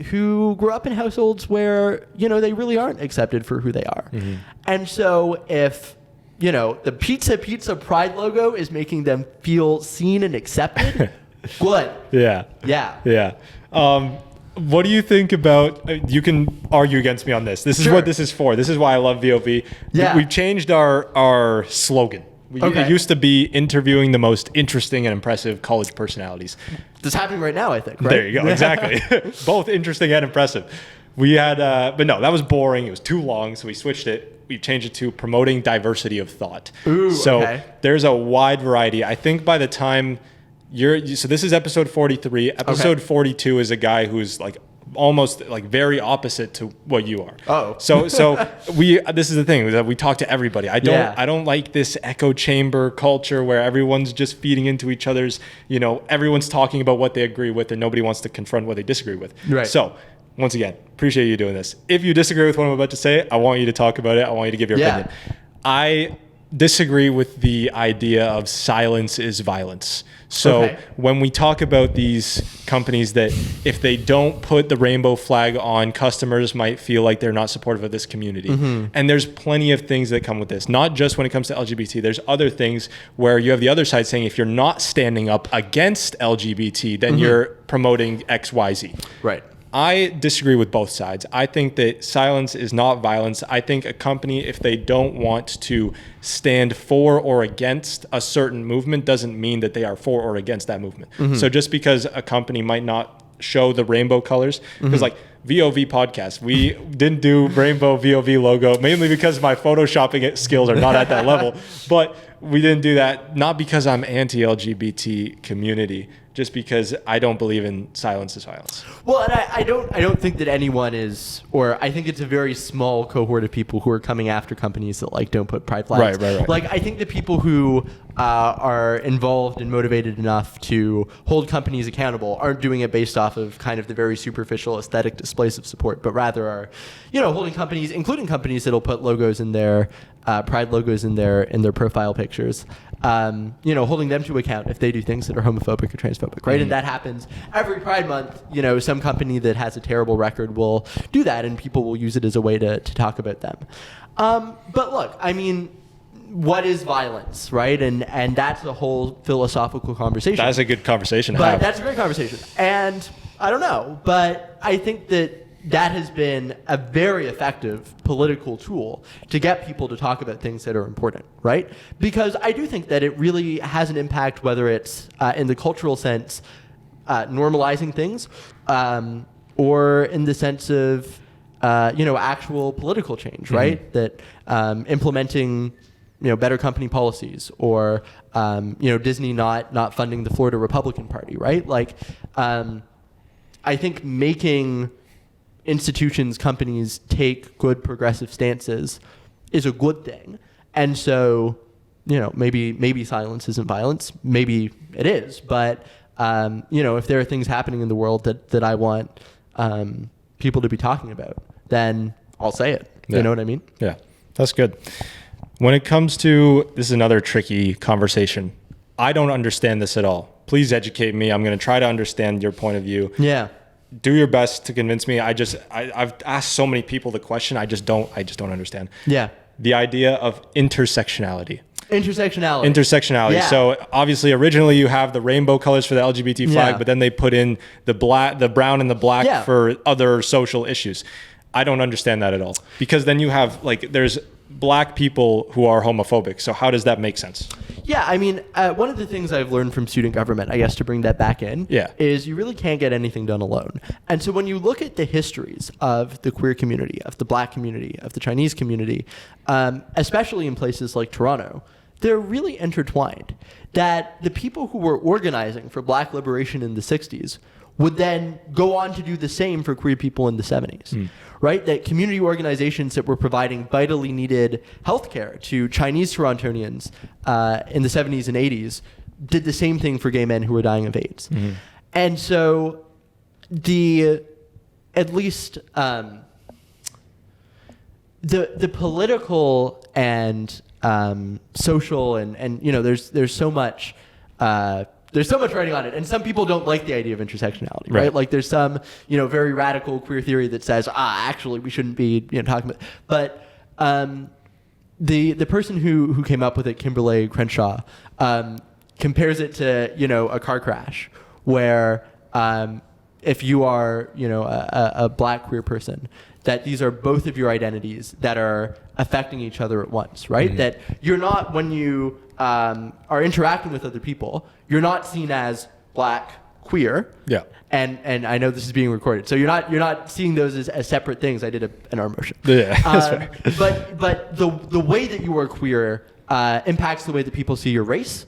who grew up in households where, they really aren't accepted for who they are. Mm-hmm. And so if, the Pizza Pride logo is making them feel seen and accepted, good. Yeah. What do you think about, you can argue against me on this. This is what this is for. This is why I love VOV. Yeah. We've changed our slogan. It used to be interviewing the most interesting and impressive college personalities. That's happening right now, I think, right? There you go. Exactly. Both interesting and impressive. We had, but no, that was boring. It was too long. So we switched it. We changed it to promoting diversity of thought. Ooh, so there's a wide variety. I think by the time so this is episode 43. Episode 42 is a guy who's like almost like very opposite to what you are. Oh. So this is the thing, that we talk to everybody. I don't like this echo chamber culture where everyone's just feeding into each other's, everyone's talking about what they agree with and nobody wants to confront what they disagree with. Right. So once again, appreciate you doing this. If you disagree with what I'm about to say, I want you to talk about it. I want you to give your opinion. I disagree with the idea of silence is violence. So when we talk about these companies that if they don't put the rainbow flag on, customers might feel like they're not supportive of this community. Mm-hmm. And there's plenty of things that come with this, not just when it comes to LGBT. There's other things where you have the other side saying if you're not standing up against LGBT, then you're promoting XYZ. Right. I disagree with both sides. I think that silence is not violence. I think a company, if they don't want to stand for or against a certain movement, doesn't mean that they are for or against that movement. Mm-hmm. So just because a company might not show the rainbow colors, because like VOV podcast, we didn't do rainbow VOV logo, mainly because my photoshopping skills are not at that level. But we didn't do that, not because I'm anti-LGBT community, just because I don't believe in silence is violence. Well, and I don't think that anyone is, or I think it's a very small cohort of people who are coming after companies that like don't put pride flags. Right. Like I think the people who are involved and motivated enough to hold companies accountable aren't doing it based off of kind of the very superficial aesthetic displays of support, but rather are, holding companies, including companies that'll put logos in their pride logos in their profile pictures. Holding them to account if they do things that are homophobic or transphobic, right? And that happens every Pride Month. Some company that has a terrible record will do that, and people will use it as a way to talk about them. But look, I mean, what is violence, right? And that's a whole philosophical conversation. That's a good conversation to have. That's a great conversation. And I don't know, but I think that has been a very effective political tool to get people to talk about things that are important, right? Because I do think that it really has an impact, whether it's in the cultural sense, normalizing things, or in the sense of, actual political change, right? That implementing, better company policies, or, Disney not funding the Florida Republican Party, right? Like, I think making institutions, companies take good progressive stances is a good thing. And so, maybe silence isn't violence. Maybe it is. But, if there are things happening in the world that I want people to be talking about, then I'll say it. Yeah. You know what I mean? Yeah, that's good. When it comes to, this is another tricky conversation. I don't understand this at all. Please educate me. I'm going to try to understand your point of view. Yeah. Do your best to convince me. I've asked so many people the question. I just don't understand. Yeah. The idea of intersectionality. Intersectionality. Yeah. So obviously, originally you have the rainbow colors for the LGBT flag, but then they put in the brown and the black for other social issues. I don't understand that at all, because then you have there's black people who are homophobic. So how does that make sense? Yeah, I mean, one of the things I've learned from student government, I guess, to bring that back in, is you really can't get anything done alone. And so when you look at the histories of the queer community, of the black community, of the Chinese community, especially in places like Toronto, they're really intertwined. That the people who were organizing for black liberation in the 60s would then go on to do the same for queer people in the 70s, right? That community organizations that were providing vitally needed healthcare to Chinese Torontonians in the 70s and 80s did the same thing for gay men who were dying of AIDS. And so the political and social and there's so much writing on it, and some people don't like the idea of intersectionality, right? Like there's some, very radical queer theory that says, actually we shouldn't be, talking about. But the person who came up with it, Kimberly Crenshaw, compares it to, a car crash where if you are, a black queer person, that these are both of your identities that are affecting each other at once, right? That you're not, when you are interacting with other people, you're not seen as black, queer. Yeah. And I know this is being recorded, so you're not seeing those as separate things. I did an arm motion. Yeah. That's right. But the way that you are queer impacts the way that people see your race,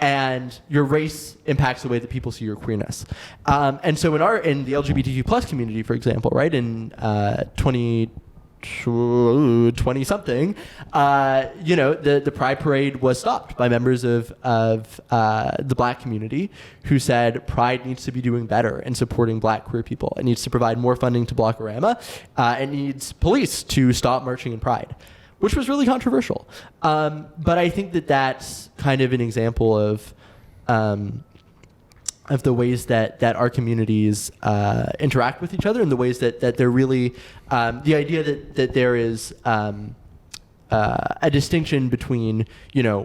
and your race impacts the way that people see your queerness. And so in the LGBTQ plus community, for example, right, in 20 something, the Pride Parade was stopped by members of the black community who said Pride needs to be doing better in supporting black queer people. It needs to provide more funding to Blockorama. It needs police to stop marching in Pride, which was really controversial. But I think that's kind of an example of the ways that our communities interact with each other, and the ways that they're really, the idea that there is a distinction between,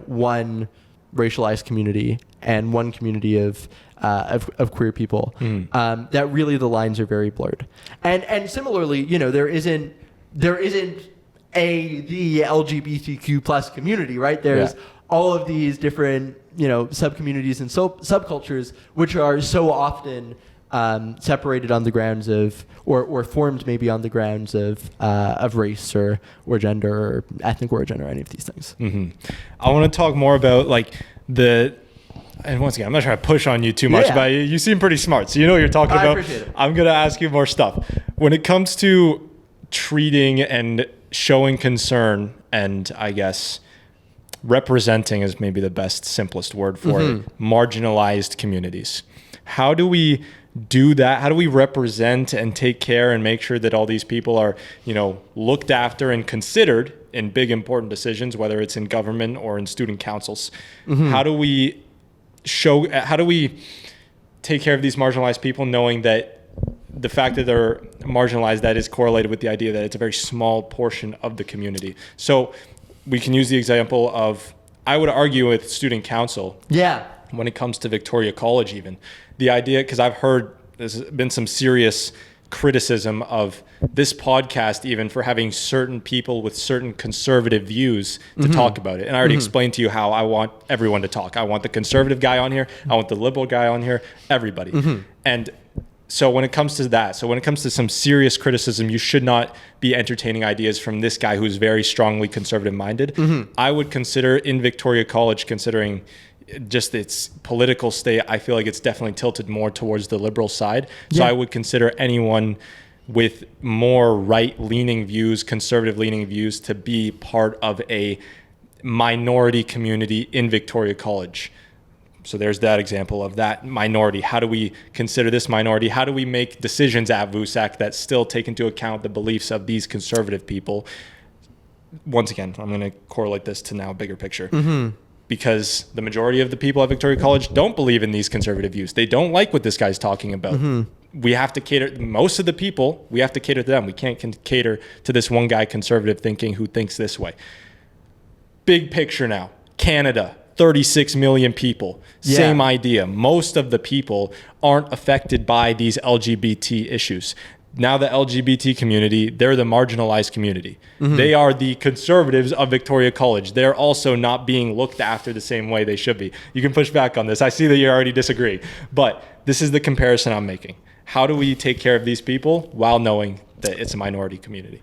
one racialized community and one community of queer people, that really the lines are very blurred. And similarly, there isn't the LGBTQ plus community, right? There's all of these different, sub-communities and subcultures, which are so often separated on the grounds of, or formed maybe on the grounds of race or gender or ethnic origin or any of these things. I want to talk more about and once again, I'm not trying to push on you too much, Yeah. but you seem pretty smart, so you know what you're talking I about. appreciate it. I'm going to ask you more stuff. When it comes to treating and showing concern, and I guess representing is maybe the best, simplest word for it, marginalized communities. How do we do that? How do we represent and take care and make sure that all these people are, looked after and considered in big, important decisions, whether it's in government or in student councils? How do we take care of these marginalized people, knowing that the fact that they're marginalized, that is correlated with the idea that it's a very small portion of the community? So we can use the example of, I would argue with student council. Yeah. When it comes to Victoria College, even the idea, because I've heard there's been some serious criticism of this podcast, even for having certain people with certain conservative views to talk about it. And I already explained to you how I want everyone to talk. I want the conservative guy on here. I want the liberal guy on here, everybody. And so when it comes to that, when it comes to some serious criticism, you should not be entertaining ideas from this guy who's very strongly conservative minded. I would consider in Victoria College, considering just its political state, I feel like it's definitely tilted more towards the liberal side. So I would consider anyone with more right-leaning views, conservative-leaning views, to be part of a minority community in Victoria College. So there's that example of that minority. How do we consider this minority? How do we make decisions at VUSAC that still take into account the beliefs of these conservative people? Once again, I'm going to correlate this to now a bigger picture. Because the majority of the people at Victoria College don't believe in these conservative views. They don't like what this guy's talking about. We have to cater, most of the people, we have to cater to them. We can't cater to this one guy conservative thinking who thinks this way. Big picture now. Canada, 36 million people. Same idea. Most of the people aren't affected by these LGBT issues. Now the LGBT community, they're the marginalized community. They are the conservatives of Victoria College. They're also not being looked after the same way they should be. You can push back on this. I see that you already disagree, but this is the comparison I'm making. How do we take care of these people while knowing that it's a minority community?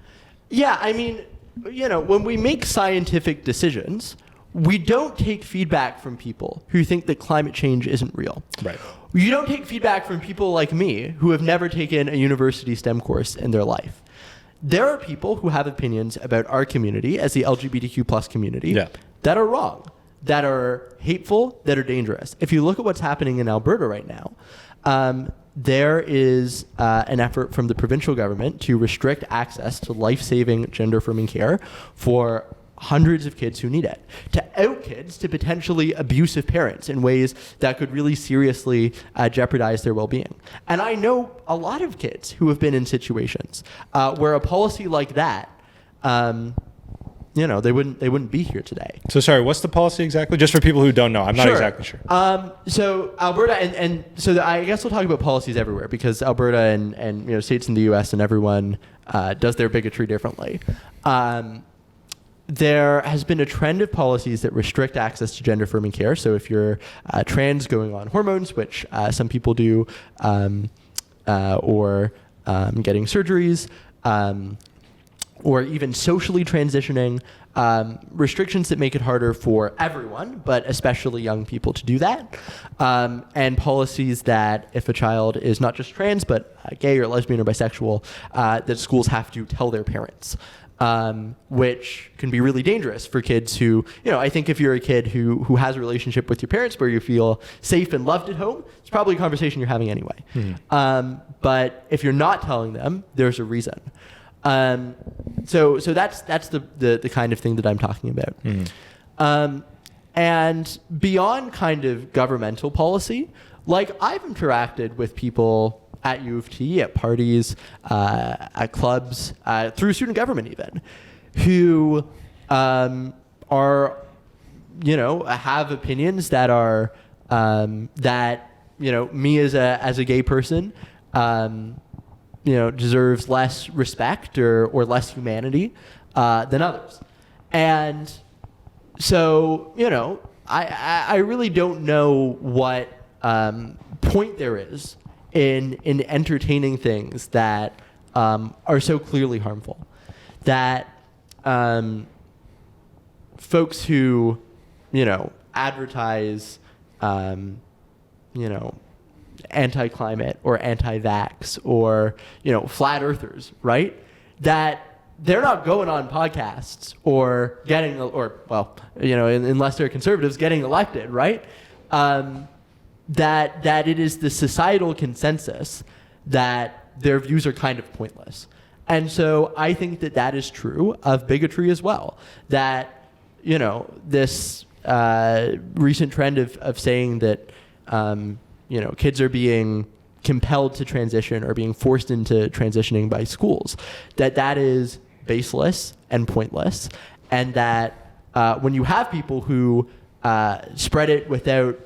Yeah, I mean, when we make scientific decisions, we don't take feedback from people who think that climate change isn't real. Right. You don't take feedback from people like me who have never taken a university STEM course in their life. There are people who have opinions about our community as the LGBTQ plus community that are wrong, that are hateful, that are dangerous. If you look at what's happening in Alberta right now, there is an effort from the provincial government to restrict access to life-saving gender-affirming care for hundreds of kids who need it, to out kids to potentially abusive parents in ways that could really seriously jeopardize their well-being. And I know a lot of kids who have been in situations where a policy like that, they wouldn't be here today. So sorry, what's the policy exactly? Just for people who don't know, I'm not exactly sure. So Alberta, I guess we'll talk about policies everywhere, because Alberta and states in the U.S. and everyone does their bigotry differently. There has been a trend of policies that restrict access to gender-affirming care. So if you're trans going on hormones, which some people do, or getting surgeries, or even socially transitioning, restrictions that make it harder for everyone, but especially young people, to do that, and policies that if a child is not just trans, but gay or lesbian or bisexual, that schools have to tell their parents. Which can be really dangerous for kids who, I think if you're a kid who has a relationship with your parents where you feel safe and loved at home, it's probably a conversation you're having anyway. But if you're not telling them, there's a reason. So that's the kind of thing that I'm talking about. And beyond kind of governmental policy, like I've interacted with people at UofT, at parties, at clubs, through student government even, who are, have opinions that are, that, me as a gay person, deserves less respect or less humanity than others. And so, I really don't know what point there is in entertaining things that are so clearly harmful, that folks who advertise you know, anti-climate or anti-vax or, you know, flat earthers, right? That they're not going on podcasts or getting, or, well, you know, unless they're conservatives, getting elected, right? That it is the societal consensus that their views are kind of pointless. And so I think that that is true of bigotry as well. That, you know, this recent trend of saying that, you know, kids are being compelled to transition or being forced into transitioning by schools, that is baseless and pointless. And that when you have people who spread it without,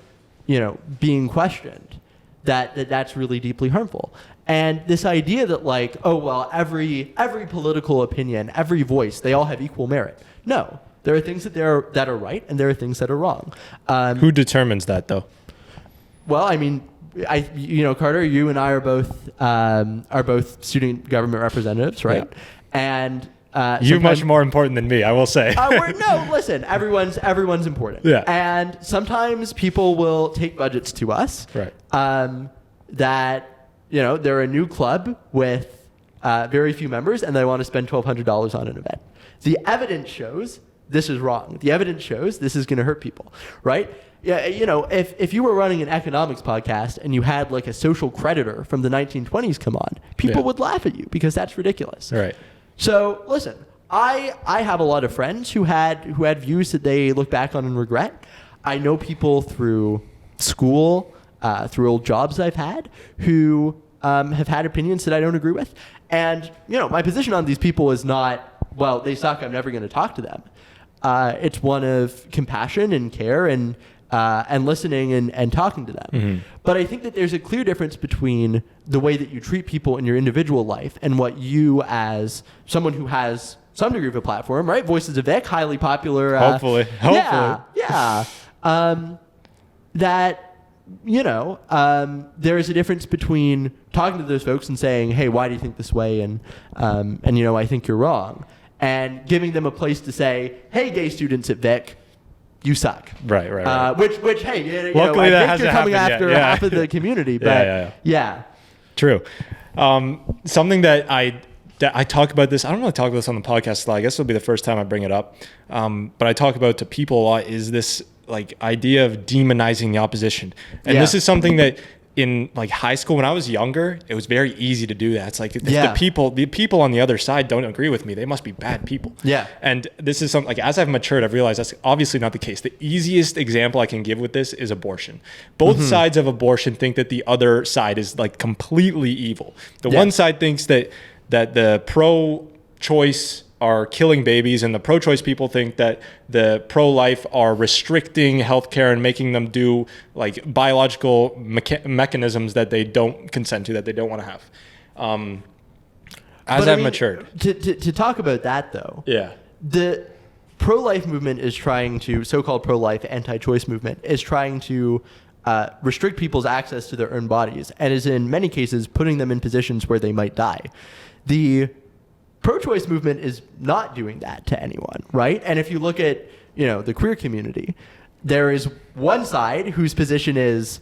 you know, being questioned, that's really deeply harmful. And this idea that, like, oh, well, every political opinion, every voice, they all have equal merit. No, there are things that are right and there are things that are wrong. Who determines that, though? Well, I mean, you know, Carter, you and I are both student government representatives, right? Yeah. And you're much more important than me, I will say. No, listen, everyone's important. Yeah. And sometimes people will take budgets to us. Right. That, you know, they're a new club with very few members and they want to spend $1,200 on an event. The evidence shows this is wrong. The evidence shows this is going to hurt people, right? Yeah, you know, if you were running an economics podcast and you had like a social creditor from the 1920s come on, people would laugh at you because that's ridiculous. Right. So listen, I have a lot of friends who had views that they look back on and regret. I know people through school, through old jobs I've had, who have had opinions that I don't agree with. And, you know, my position on these people is not, well, they suck, I'm never going to talk to them. It's one of compassion and care and listening and talking to them. Mm-hmm. But I think that there's a clear difference between the way that you treat people in your individual life and what you, as someone who has some degree of a platform, right? Voices of Vic, highly popular. Hopefully. Yeah. That, you know, there is a difference between talking to those folks and saying, hey, why do you think this way? And you know, I think you're wrong. And giving them a place to say, hey, gay students at Vic, you suck. Right. Which, hey, you luckily know, that I think you're coming after half of the community, but yeah. True. Something that I talk about this, I don't really talk about this on the podcast a lot. I guess it'll be the first time I bring it up. But I talk about to people a lot is this like idea of demonizing the opposition. And this is something that in like high school, when I was younger, it was very easy to do that. It's like if the people on the other side don't agree with me, they must be bad people. Yeah. And this is something like as I've matured, I've realized that's obviously not the case. The easiest example I can give with this is abortion. Both sides of abortion think that the other side is like completely evil. The one side thinks that the pro-choice are killing babies, and the pro-choice people think that the pro-life are restricting healthcare and making them do like biological mechanisms that they don't consent to, that they don't want to have. I've matured. To talk about that though, the pro-life movement is trying to, so-called pro-life anti-choice movement is trying to restrict people's access to their own bodies, and is in many cases putting them in positions where they might die. The pro-choice movement is not doing that to anyone, right? And if you look at, you know, the queer community, there is one side whose position is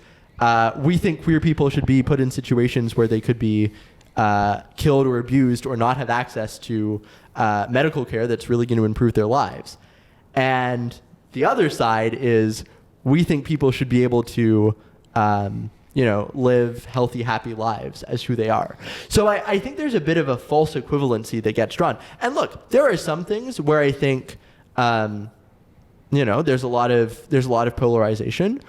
we think queer people should be put in situations where they could be killed or abused or not have access to medical care that's really going to improve their lives. And the other side is we think people should be able to you know, live healthy, happy lives as who they are. So I think there's a bit of a false equivalency that gets drawn. And look, there are some things where I think, you know, there's a lot of polarization,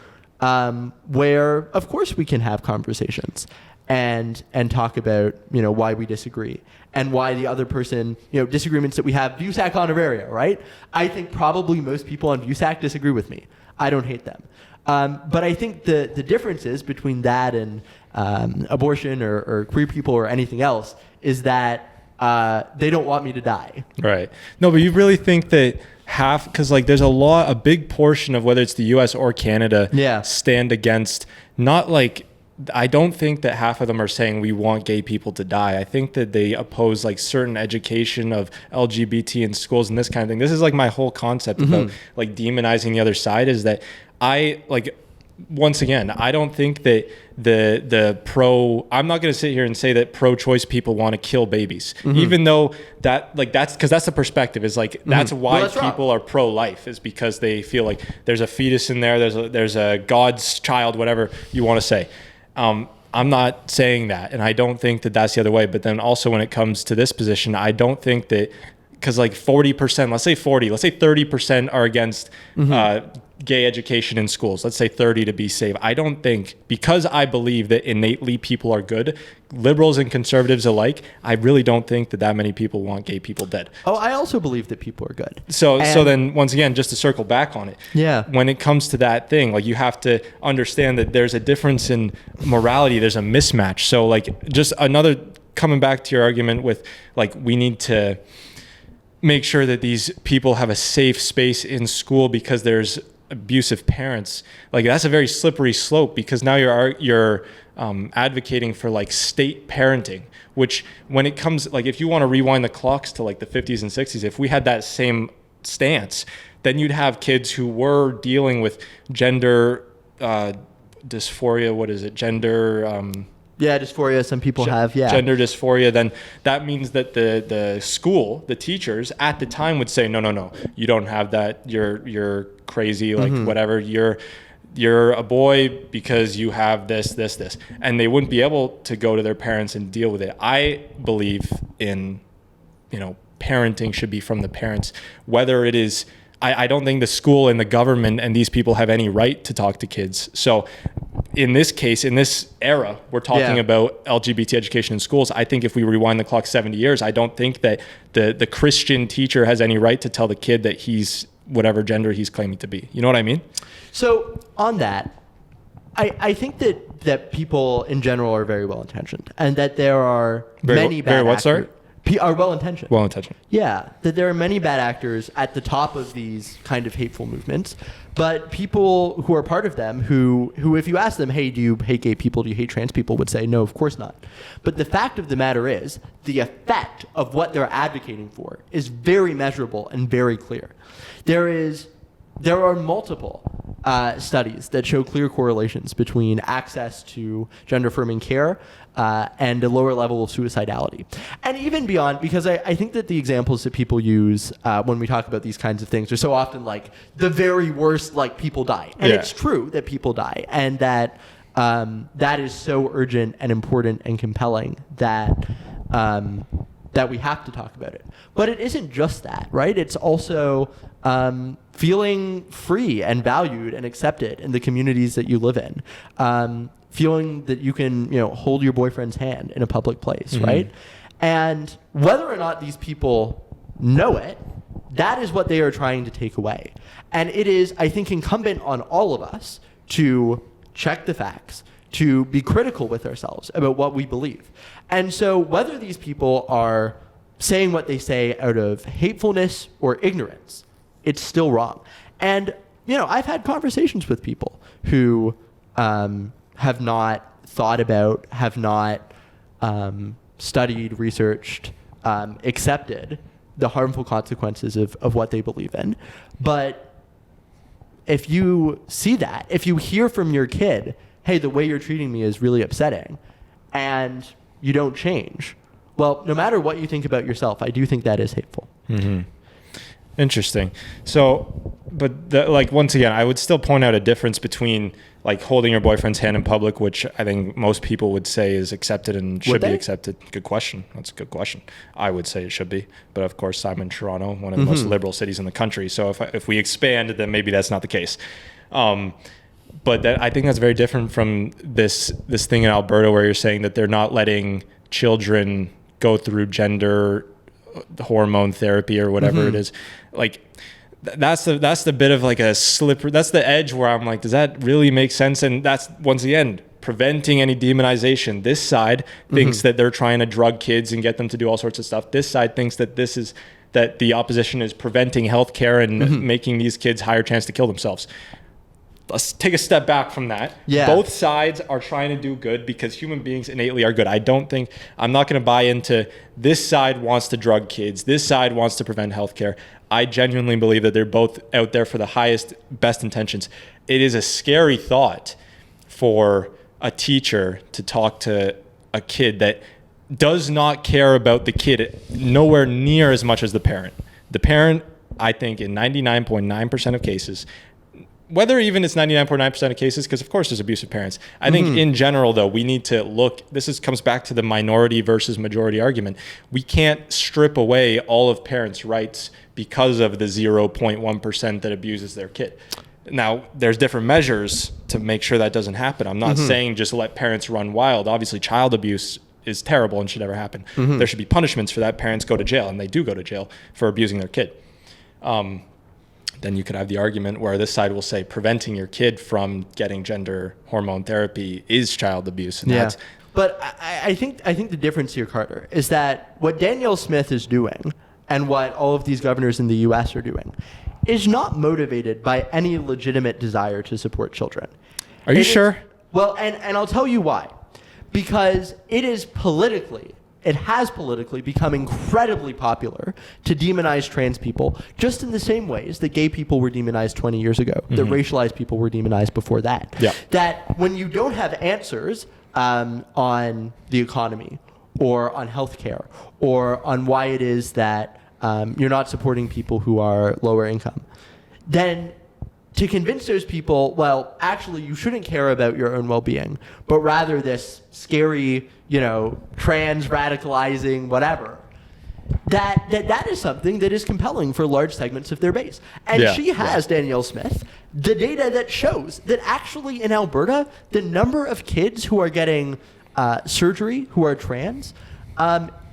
where of course we can have conversations and talk about, you know, why we disagree and why the other person, you know, disagreements that we have. VUSAC honoraria, right? I think probably most people on VUSAC disagree with me. I don't hate them. But I think the differences between that and abortion or queer people or anything else is that they don't want me to die. Right. No, but you really think that because like there's a big portion of whether it's the US or Canada stand against, not like, I don't think that half of them are saying we want gay people to die. I think that they oppose like certain education of LGBT in schools and this kind of thing. This is like my whole concept about like demonizing the other side, is that I like once again, I don't think that I'm not going to sit here and say that pro-choice people want to kill babies, even though that's because that's the perspective is like, that's why that's people are pro-life, is because they feel like there's a fetus in there, there's a God's child, whatever you want to say. I'm not saying that, and I don't think that that's the other way. But then also when it comes to this position, I don't think that, because like 40%, let's say 30% are against gay education in schools. Let's say 30 to be safe. I don't think, because I believe that innately people are good, liberals and conservatives alike, I really don't think that many people want gay people dead. Oh, I also believe that people are good. So then once again, just to circle back on it, when it comes to that thing, like, you have to understand that there's a difference in morality. There's a mismatch. So like, just another, coming back to your argument with like, we need to make sure that these people have a safe space in school because there's abusive parents. Like, that's a very slippery slope, because now you're advocating for like state parenting, which, when it comes, like, if you want to rewind the clocks to like the 50s and 60s, if we had that same stance, then you'd have kids who were dealing with gender dysphoria. What is it? Dysphoria. Some people have gender dysphoria. Then that means that the school, the teachers at the time would say, no, you don't have that. You're crazy. Like, whatever. You're a boy because you have this, and they wouldn't be able to go to their parents and deal with it. I believe in, parenting should be from the parents, whether it is. I don't think the school and the government and these people have any right to talk to kids. So in this case, in this era, we're talking about LGBT education in schools. I think if we rewind the clock 70 years, I don't think that the Christian teacher has any right to tell the kid that he's whatever gender he's claiming to be. You know what I mean? So on that, I think that people in general are very well-intentioned, and that there are many bad actors. Are well-intentioned. Well-intentioned. Yeah, that there are many bad actors at the top of these kind of hateful movements, but people who are part of them who if you ask them, hey, do you hate gay people, do you hate trans people, would say, no, of course not. But the fact of the matter is, the effect of what they're advocating for is very measurable and very clear. There are multiple studies that show clear correlations between access to gender-affirming care and a lower level of suicidality. And even beyond, because I think that the examples that people use when we talk about these kinds of things are so often like the very worst, like, people die. And it's true that people die, and that that is so urgent and important and compelling that we have to talk about it. But it isn't just that, right? It's also feeling free and valued and accepted in the communities that you live in. Feeling that you can, hold your boyfriend's hand in a public place, right? And whether or not these people know it, that is what they are trying to take away. And it is, I think, incumbent on all of us to check the facts, to be critical with ourselves about what we believe. And so whether these people are saying what they say out of hatefulness or ignorance, it's still wrong. And, I've had conversations with people who have not thought about, have not studied, researched, accepted the harmful consequences of what they believe in. But if you see that, if you hear from your kid, hey, the way you're treating me is really upsetting, and you don't change, well, no matter what you think about yourself, I do think that is hateful. Interesting. So, but once again, I would still point out a difference between like holding your boyfriend's hand in public, which I think most people would say is accepted and should be accepted. Good question. That's a good question. I would say it should be, but of course I'm in Toronto, one of the most liberal cities in the country. So if we expand, then maybe that's not the case. But I think that's very different from this thing in Alberta where you're saying that they're not letting children go through gender hormone therapy or whatever it is. Like, that's the bit of like a slippery, that's the edge where I'm like, does that really make sense? And that's, once again, preventing any demonization. This side thinks that they're trying to drug kids and get them to do all sorts of stuff. This side thinks that that the opposition is preventing healthcare and making these kids higher chance to kill themselves. let's take a step back from that. Yeah. Both sides are trying to do good because human beings innately are good. I'm not going to buy into this side wants to drug kids, this side wants to prevent healthcare. I genuinely believe that they're both out there for the highest, best intentions. It is a scary thought for a teacher to talk to a kid that does not care about the kid nowhere near as much as the parent. The parent, I think, in 99.9% of cases, whether even it's 99.9% of cases, because of course there's abusive parents. I think in general, though, we need to look, comes back to the minority versus majority argument. We can't strip away all of parents' rights because of the 0.1% that abuses their kid. Now, there's different measures to make sure that doesn't happen. I'm not saying just let parents run wild. Obviously, child abuse is terrible and should never happen. There should be punishments for that. Parents go to jail, and they do go to jail for abusing their kid. Then you could have the argument where this side will say preventing your kid from getting gender hormone therapy is child abuse. And but I think the difference here, Carter, is that what Danielle Smith is doing and what all of these governors in the U.S. are doing is not motivated by any legitimate desire to support children. Are you sure? Well, and I'll tell you why. Because it has politically become incredibly popular to demonize trans people, just in the same ways that gay people were demonized 20 years ago, that racialized people were demonized before that. Yeah. That when you don't have answers on the economy or on healthcare or on why it is that you're not supporting people who are lower income, then to convince those people, well, actually, you shouldn't care about your own well-being, but rather this scary, trans radicalizing whatever, that is something that is compelling for large segments of their base. And she has, Danielle Smith, the data that shows that actually in Alberta, the number of kids who are getting surgery who are trans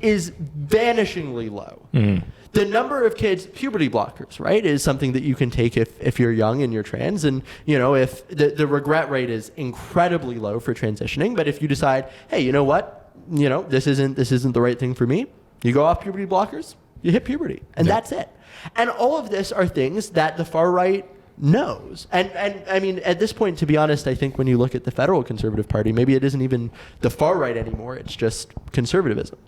is vanishingly low. The number of kids, puberty blockers, right, is something that you can take if you're young and you're trans. And, if the regret rate is incredibly low for transitioning. But if you decide, hey, you know what, this isn't the right thing for me, you go off puberty blockers, you hit puberty, and that's it. And all of this are things that the far right knows. And I mean, at this point, to be honest, I think when you look at the federal Conservative Party, maybe it isn't even the far right anymore. It's just conservatism.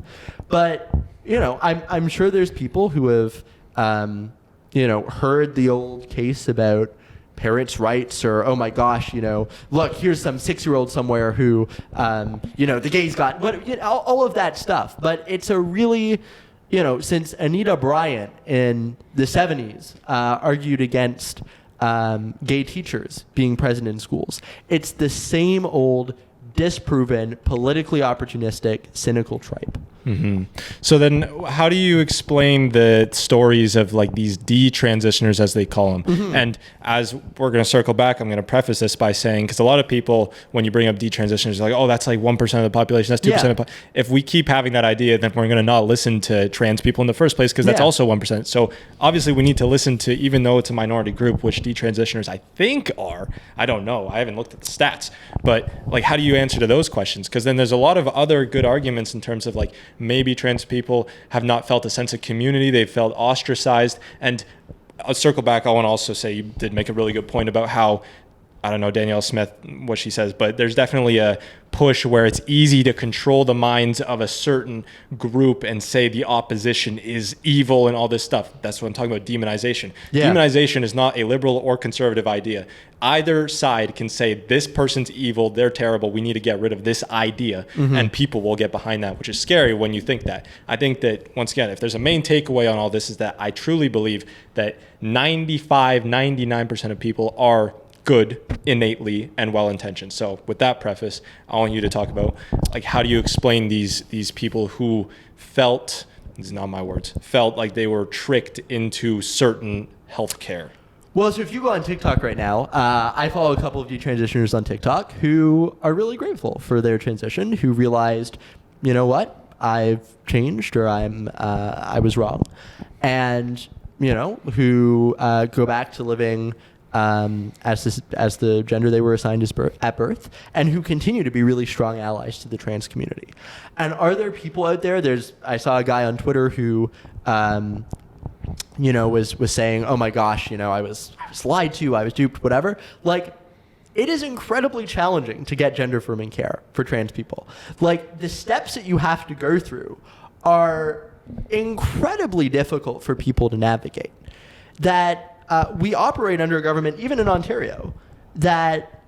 But, I'm sure there's people who have, heard the old case about parents' rights or, oh my gosh, look, here's some 6-year-old somewhere who, the gays got, all of that stuff. But it's a really, since Anita Bryant in the 70s argued against gay teachers being present in schools, it's the same old, disproven, politically opportunistic, cynical tripe. So then how do you explain the stories of like these detransitioners, as they call them? And as we're going to circle back, I'm going to preface this by saying, because a lot of people, when you bring up detransitioners, are like, oh, that's like 1% of the population, that's 2% of the if we keep having that idea, then we're going to not listen to trans people in the first place, because that's also 1%. So obviously we need to listen to, even though it's a minority group, which detransitioners I think are, I don't know, I haven't looked at the stats, but like, how do you answer to those questions? Because then there's a lot of other good arguments in terms of like, maybe trans people have not felt a sense of community, they've felt ostracized. And I'll circle back, I want to also say you did make a really good point about how, I don't know, Danielle Smith, what she says, but there's definitely a push where it's easy to control the minds of a certain group and say the opposition is evil and all this stuff. That's what I'm talking about, demonization. Demonization is not a liberal or conservative idea. Either side can say this person's evil, they're terrible, we need to get rid of this idea, and people will get behind that, which is scary when you think that. I think that, once again, if there's a main takeaway on all this, is that I truly believe that 99% of people are good innately and well-intentioned. So with that preface, I want you to talk about, like, how do you explain these people who felt, these are not my words, felt like they were tricked into certain healthcare? Well, so if you go on TikTok right now, I follow a couple of detransitioners on TikTok who are really grateful for their transition, who realized, you know what, I've changed, or I was wrong, and who go back to living as the gender they were assigned at birth, and who continue to be really strong allies to the trans community. And are there people out there? I saw a guy on Twitter who, was saying, oh my gosh, I was lied to, I was duped, whatever. Like, it is incredibly challenging to get gender affirming care for trans people. Like, the steps that you have to go through are incredibly difficult for people to navigate. That we operate under a government, even in Ontario, that,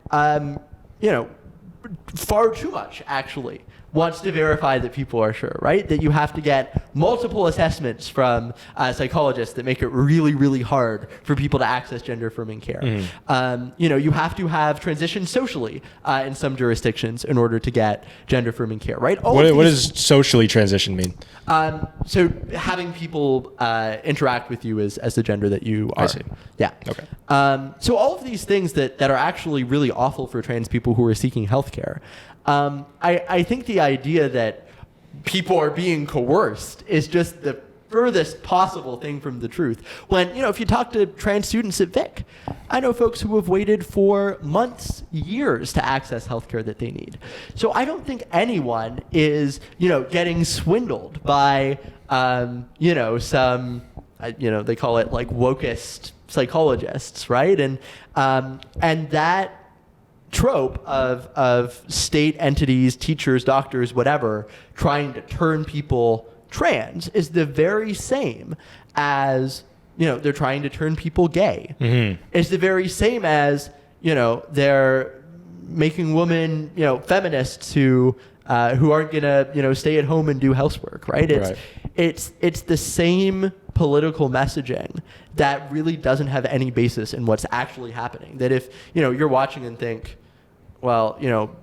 far too much, actually, wants to verify that people are sure, right? That you have to get multiple assessments from psychologists that make it really, really hard for people to access gender affirming care. You have to have transitioned socially in some jurisdictions in order to get gender affirming care, right? What does socially transition mean? So having people interact with you as the gender that you are. I see. Yeah. Okay. So all of these things that are actually really awful for trans people who are seeking healthcare. I think the idea that people are being coerced is just the furthest possible thing from the truth. When, if you talk to trans students at Vic, I know folks who have waited for months, years to access healthcare that they need. So I don't think anyone is, getting swindled by, some, they call it like wokeist psychologists, right? And that trope of state entities, teachers, doctors, whatever, trying to turn people trans is the very same as, they're trying to turn people gay. Mm-hmm. It's the very same as, they're making women, feminists who aren't gonna, stay at home and do housework, right? It's the same political messaging that really doesn't have any basis in what's actually happening. That if, you're watching and think, well,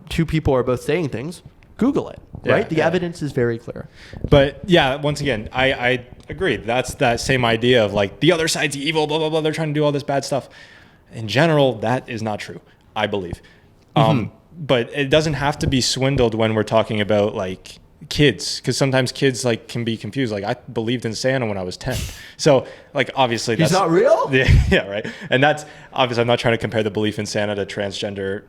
two people are both saying things, Google it, right? The evidence is very clear. But yeah, once again, I agree. That's that same idea of like the other side's evil, blah, blah, blah. They're trying to do all this bad stuff. In general, that is not true, I believe. But it doesn't have to be swindled when we're talking about like kids, because sometimes kids like can be confused. Like, I believed in Santa when I was 10. So like, obviously he's not real. Yeah, right. And that's obviously, I'm not trying to compare the belief in Santa to transgender.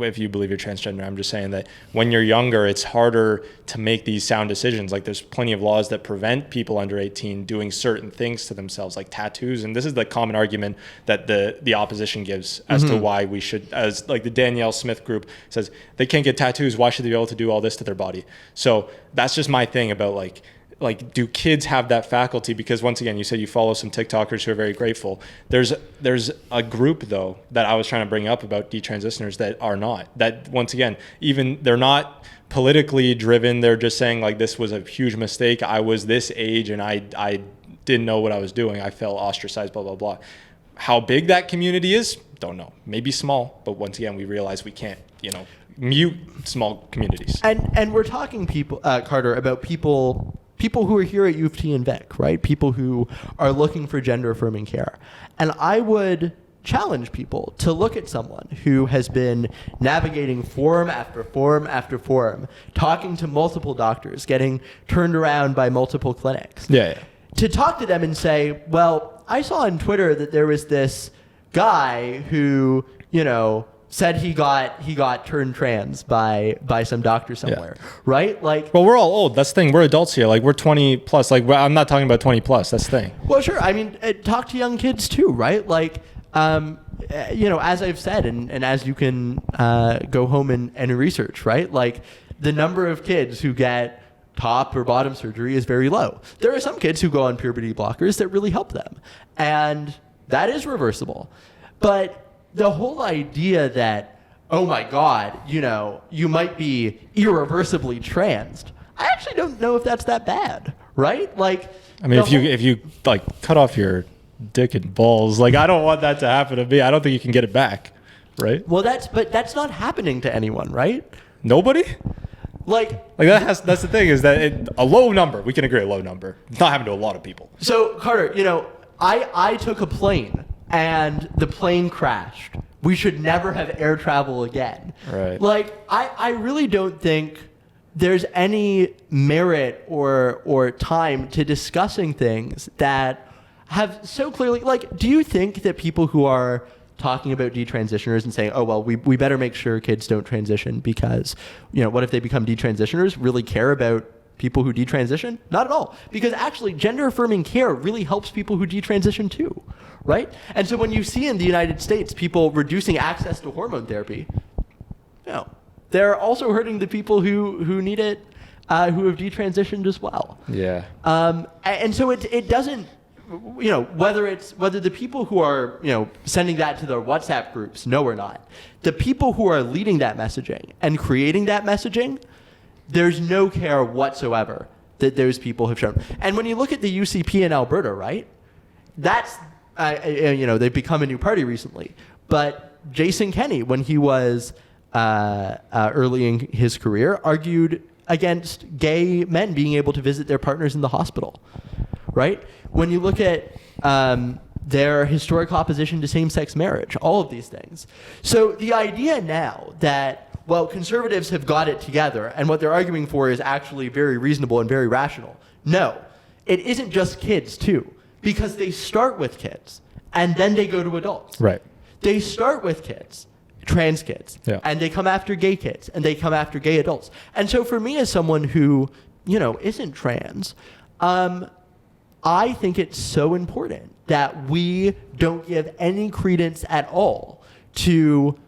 If you believe you're transgender, I'm just saying that when you're younger, it's harder to make these sound decisions. Like, there's plenty of laws that prevent people under 18 doing certain things to themselves, like tattoos. And this is the common argument that the opposition gives as to why we should, as like the Danielle Smith group says, they can't get tattoos. Why should they be able to do all this to their body? So that's just my thing about like, do kids have that faculty? Because once again, you said you follow some TikTokers who are very grateful. There's a group though that I was trying to bring up about detransitioners that are not. That once again, even they're not politically driven. They're just saying like, this was a huge mistake. I was this age and I didn't know what I was doing. I felt ostracized, blah, blah, blah. How big that community is, don't know. Maybe small, but once again, we realize we can't, mute small communities. And we're talking Carter, about people who are here at UofT and Vic, right? People who are looking for gender affirming care. And I would challenge people to look at someone who has been navigating forum after forum after forum, talking to multiple doctors, getting turned around by multiple clinics. Yeah. To talk to them and say, well, I saw on Twitter that there was this guy who, said he got turned trans by some doctor somewhere, right? Like, well, we're all old. That's the thing. We're adults here. Like, we're 20 plus. Like, I'm not talking about 20 plus. That's the thing. Well, sure. I mean, talk to young kids too, right? Like, as I've said, and as you can go home and research, right? Like, the number of kids who get top or bottom surgery is very low. There are some kids who go on puberty blockers that really help them, and that is reversible. But the whole idea that, oh my God, you might be irreversibly trans, I actually don't know if that's that bad, right? Like, I mean, if you like cut off your dick and balls, like, I don't want that to happen to me. I don't think you can get it back, right? Well, that's not happening to anyone, right? Nobody? Like that's the thing, is that a low number. We can agree, a low number. It's not happening to a lot of people. So Carter, I took a plane and the plane crashed. We should never have air travel again. Right. Like, I really don't think there's any merit or time to discussing things that have so clearly, like, do you think that people who are talking about detransitioners and saying, oh, well, we better make sure kids don't transition because, what if they become detransitioners, really care about people who detransition? Not at all. Because actually, gender-affirming care really helps people who detransition too, right? And so when you see in the United States people reducing access to hormone therapy, they're also hurting the people who need it, who have detransitioned as well. Yeah. And so it doesn't, whether the people who are, sending that to their WhatsApp groups know or not, the people who are leading that messaging and creating that messaging, there's no care whatsoever that those people have shown. And when you look at the UCP in Alberta, right, that's, they've become a new party recently. But Jason Kenney, when he was early in his career, argued against gay men being able to visit their partners in the hospital, right? When you look at their historic opposition to same-sex marriage, all of these things. So the idea now that, well, conservatives have got it together and what they're arguing for is actually very reasonable and very rational. No, it isn't just kids too, because they start with kids and then they go to adults. Right. They start with kids, trans kids, and they come after gay kids, and they come after gay adults. And so for me as someone who, isn't trans, I think it's so important that we don't give any credence at all to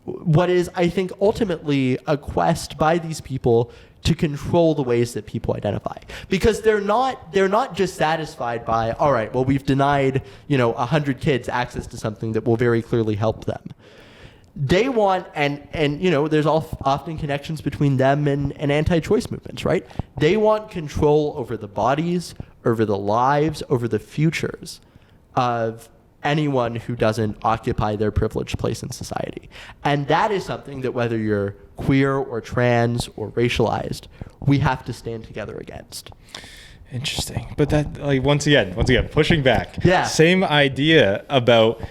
what is, I think, ultimately a quest by these people to control the ways that people identify. Because they're not just satisfied by, all right, well, we've denied, 100 kids access to something that will very clearly help them. They want, and there's often connections between them and anti-choice movements, right? They want control over the bodies, over the lives, over the futures of anyone who doesn't occupy their privileged place in society. And that is something that whether you're queer or trans or racialized, we have to stand together against. Interesting. But that, once again, pushing back. Yeah. Same idea about,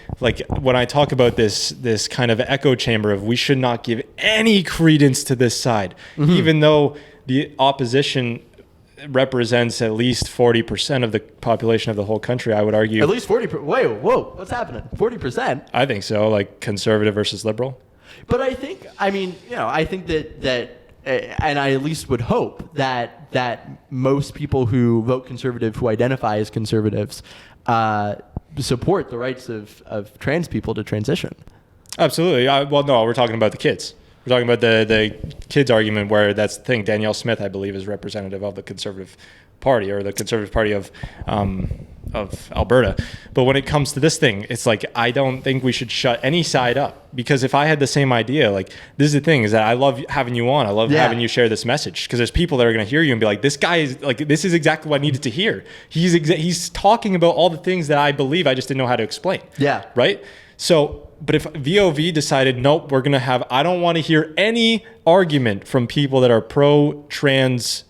when I talk about this kind of echo chamber of we should not give any credence to this side, even though the opposition represents at least 40% of the population of the whole country, I would argue. At least 40%. Wait, whoa, what's happening? 40%? I think so, conservative versus liberal. But I think, I think that and I at least would hope that most people who vote conservative, who identify as conservatives, support the rights of trans people to transition. Absolutely. Well, no, we're talking about the kids. We're talking about the kids argument where that's the thing. Danielle Smith, I believe, is representative of the Conservative Party or the Conservative Party of Alberta. But when it comes to this thing, it's I don't think we should shut any side up, because if I had the same idea, this is the thing, is that I love having you on. I love having you share this message, because there's people that are going to hear you and be like, this guy is this is exactly what I needed to hear. He's talking about all the things that I believe, I just didn't know how to explain. Yeah. Right? So, but if VoV decided, nope, we're going to have, I don't want to hear any argument from people that are pro-trans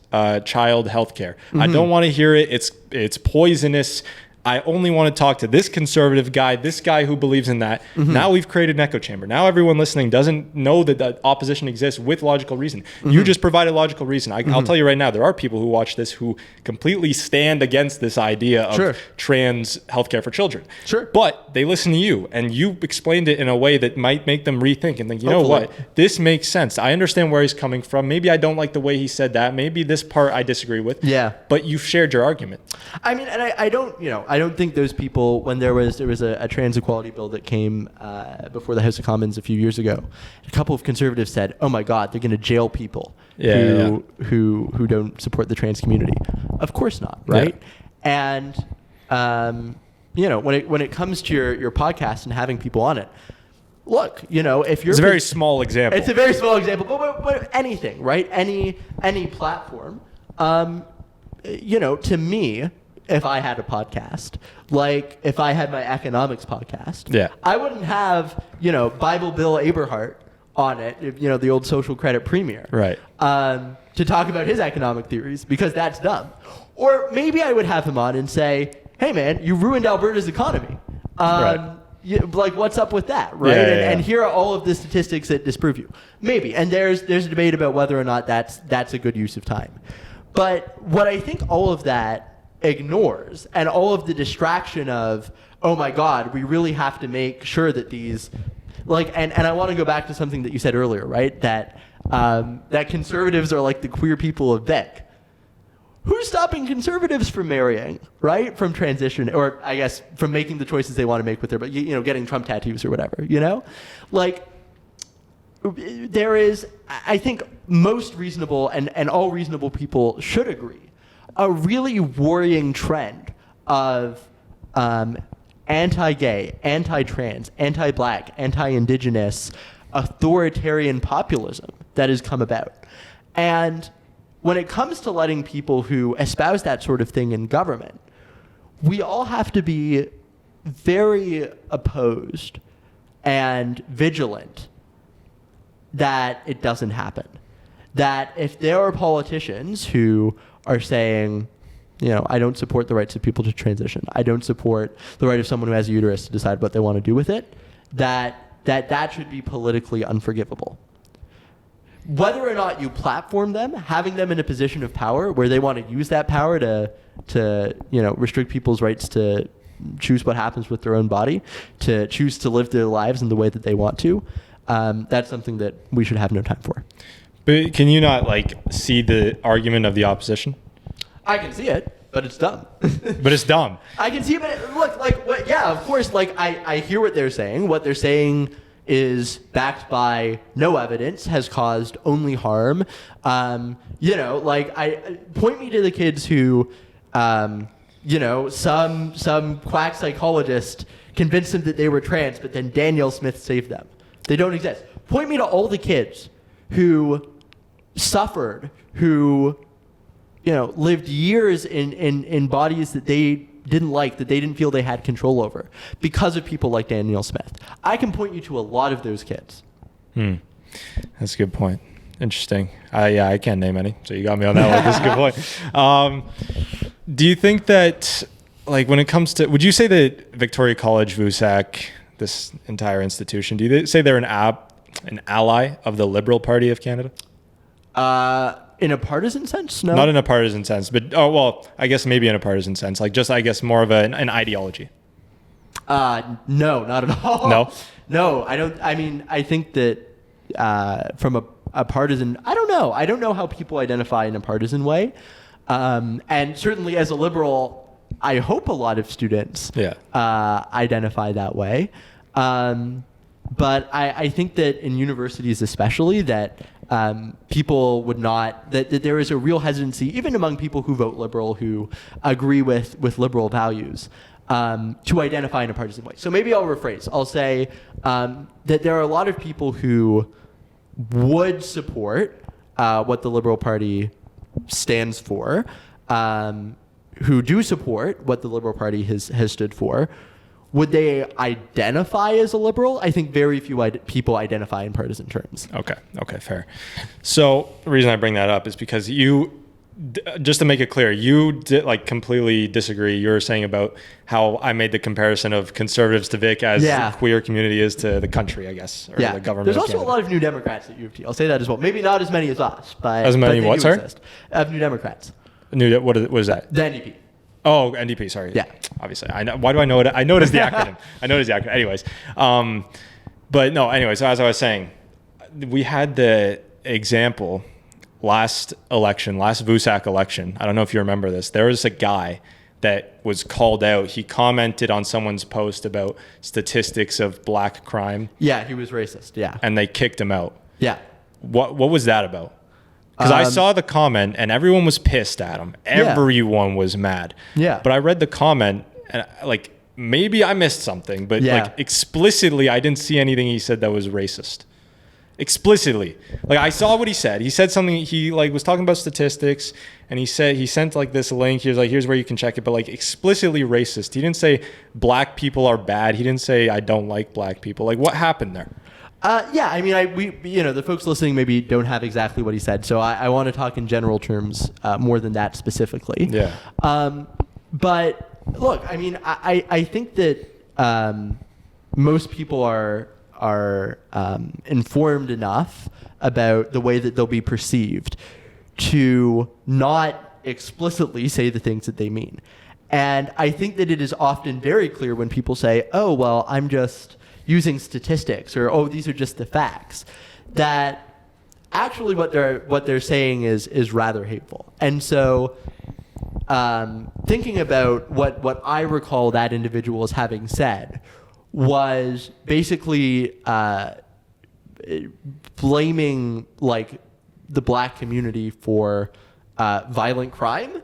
child healthcare. I don't want to hear it. It's poisonous. I only want to talk to this conservative guy, this guy who believes in that. Now we've created an echo chamber. Now everyone listening doesn't know that the opposition exists with logical reason. You just provided logical reason. I'll tell you right now, there are people who watch this who completely stand against this idea of trans healthcare for children. But they listen to you, and you explained it in a way that might make them rethink and think, you know what, this makes sense. I understand where he's coming from. Maybe I don't like the way he said that. Maybe this part I disagree with. Yeah. But you've shared your argument. I mean, and I don't think those people, when there was a trans equality bill that came before the House of Commons a few years ago, a couple of conservatives said, "Oh my God, they're going to jail people who don't support the trans community." Of course not, right? Yeah. And when it comes to your podcast and having people on it, look, if you're, it's a very small example. It's a very small example, but anything, right? Any platform, to me, if I had a podcast, if I had my economics podcast, I wouldn't have, Bible Bill Aberhart on it, the old social credit premier, to talk about his economic theories, because that's dumb. Or maybe I would have him on and say, hey man, you ruined Alberta's economy. What's up with that, right? And here are all of the statistics that disprove you. Maybe, and there's a debate about whether or not that's a good use of time. But what I think all of that ignores, and all of the distraction of, oh my God, we really have to make sure that these, and I want to go back to something that you said earlier, right? That that conservatives are like the queer people of Vic. Who's stopping conservatives from marrying, right? From transition, or I guess from making the choices they want to make with their, but getting Trump tattoos or whatever, Like, there is, I think most reasonable and all reasonable people should agree, a really worrying trend of anti-gay, anti-trans, anti-black, anti-indigenous, authoritarian populism that has come about. And when it comes to letting people who espouse that sort of thing in government, we all have to be very opposed and vigilant that it doesn't happen. That if there are politicians who are saying, I don't support the rights of people to transition, I don't support the right of someone who has a uterus to decide what they want to do with it, that should be politically unforgivable. Whether or not you platform them, having them in a position of power where they want to use that power to restrict people's rights to choose what happens with their own body, to choose to live their lives in the way that they want to, that's something that we should have no time for. But can you not see the argument of the opposition? I can see it, but it's dumb. But it's dumb. I can see it, but look, yeah, of course, I hear what they're saying. What they're saying is backed by no evidence, has caused only harm. Point me to the kids who, some quack psychologist convinced them that they were trans, but then Danielle Smith saved them. They don't exist. Point me to all the kids who suffered, who, lived years in bodies that they didn't like, that they didn't feel they had control over because of people like Danielle Smith. I can point you to a lot of those kids. That's a good point. Interesting. I can't name any, so you got me on that one. That's a good point. Do you think that, when it comes to, would you say that Victoria College, VUSAC, this entire institution, do you say they're an ally of the Liberal Party of Canada? In a partisan sense? No. Not in a partisan sense, but I guess maybe in a partisan sense, I guess more of an ideology. No, not at all. No? No, I don't. I mean, I think that from a partisan, I don't know. I don't know how people identify in a partisan way. And certainly as a liberal, I hope a lot of students identify that way. But I think that in universities especially, that people would not, that there is a real hesitancy, even among people who vote liberal, who agree with liberal values, to identify in a partisan way. So maybe I'll rephrase. I'll say that there are a lot of people who would support what the Liberal Party stands for, who do support what the Liberal Party has stood for. Would they identify as a liberal? I think very few people identify in partisan terms. Okay, fair. So the reason I bring that up is because just to make it clear, you completely disagree. You were saying about how I made the comparison of conservatives to Vic as the queer community is to the country, I guess, or the government. There's also a lot of New Democrats at UofT. I'll say that as well. Maybe not as many as us, but as many what? Sorry, of New Democrats. What is that? The NDP. Oh, NDP. Sorry. Yeah. Obviously, I know. Why do I know it? I know it as the acronym. Anyways, but no. Anyway, so as I was saying, we had the example last VUSAC election. I don't know if you remember this. There was a guy that was called out. He commented on someone's post about statistics of black crime. Yeah, he was racist. Yeah. And they kicked him out. Yeah. What was that about? Because I saw the comment and everyone was pissed at him. Everyone was mad. Yeah. But I read the comment and maybe I missed something, but explicitly I didn't see anything he said that was racist. Explicitly. I saw what he said. He said something, he was talking about statistics and he sent this link. He was here's where you can check it, but explicitly racist. He didn't say black people are bad. He didn't say I don't like black people. What happened there? I mean, we the folks listening maybe don't have exactly what he said, so I want to talk in general terms more than that specifically. Yeah. But look, I mean, I think that most people are informed enough about the way that they'll be perceived to not explicitly say the things that they mean. And I think that it is often very clear when people say, oh, well, I'm just using statistics, or, oh, these are just the facts, that actually what they're saying is rather hateful. And so thinking about what I recall that individual as having said was basically blaming like the black community for violent crime.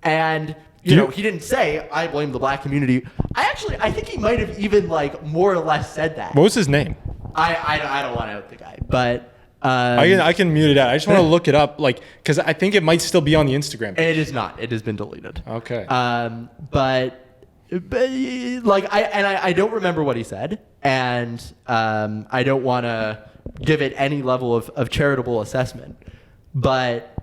And you know, he didn't say I blame the black community. I think he might have even like more or less said that. What was his name? I don't want to out the guy, but I can mute it out. I just want to look it up, like, because I think it might still be on the Instagram page. It is not. It has been deleted. Okay. But like I don't remember what he said, and I don't want to give it any level of charitable assessment, but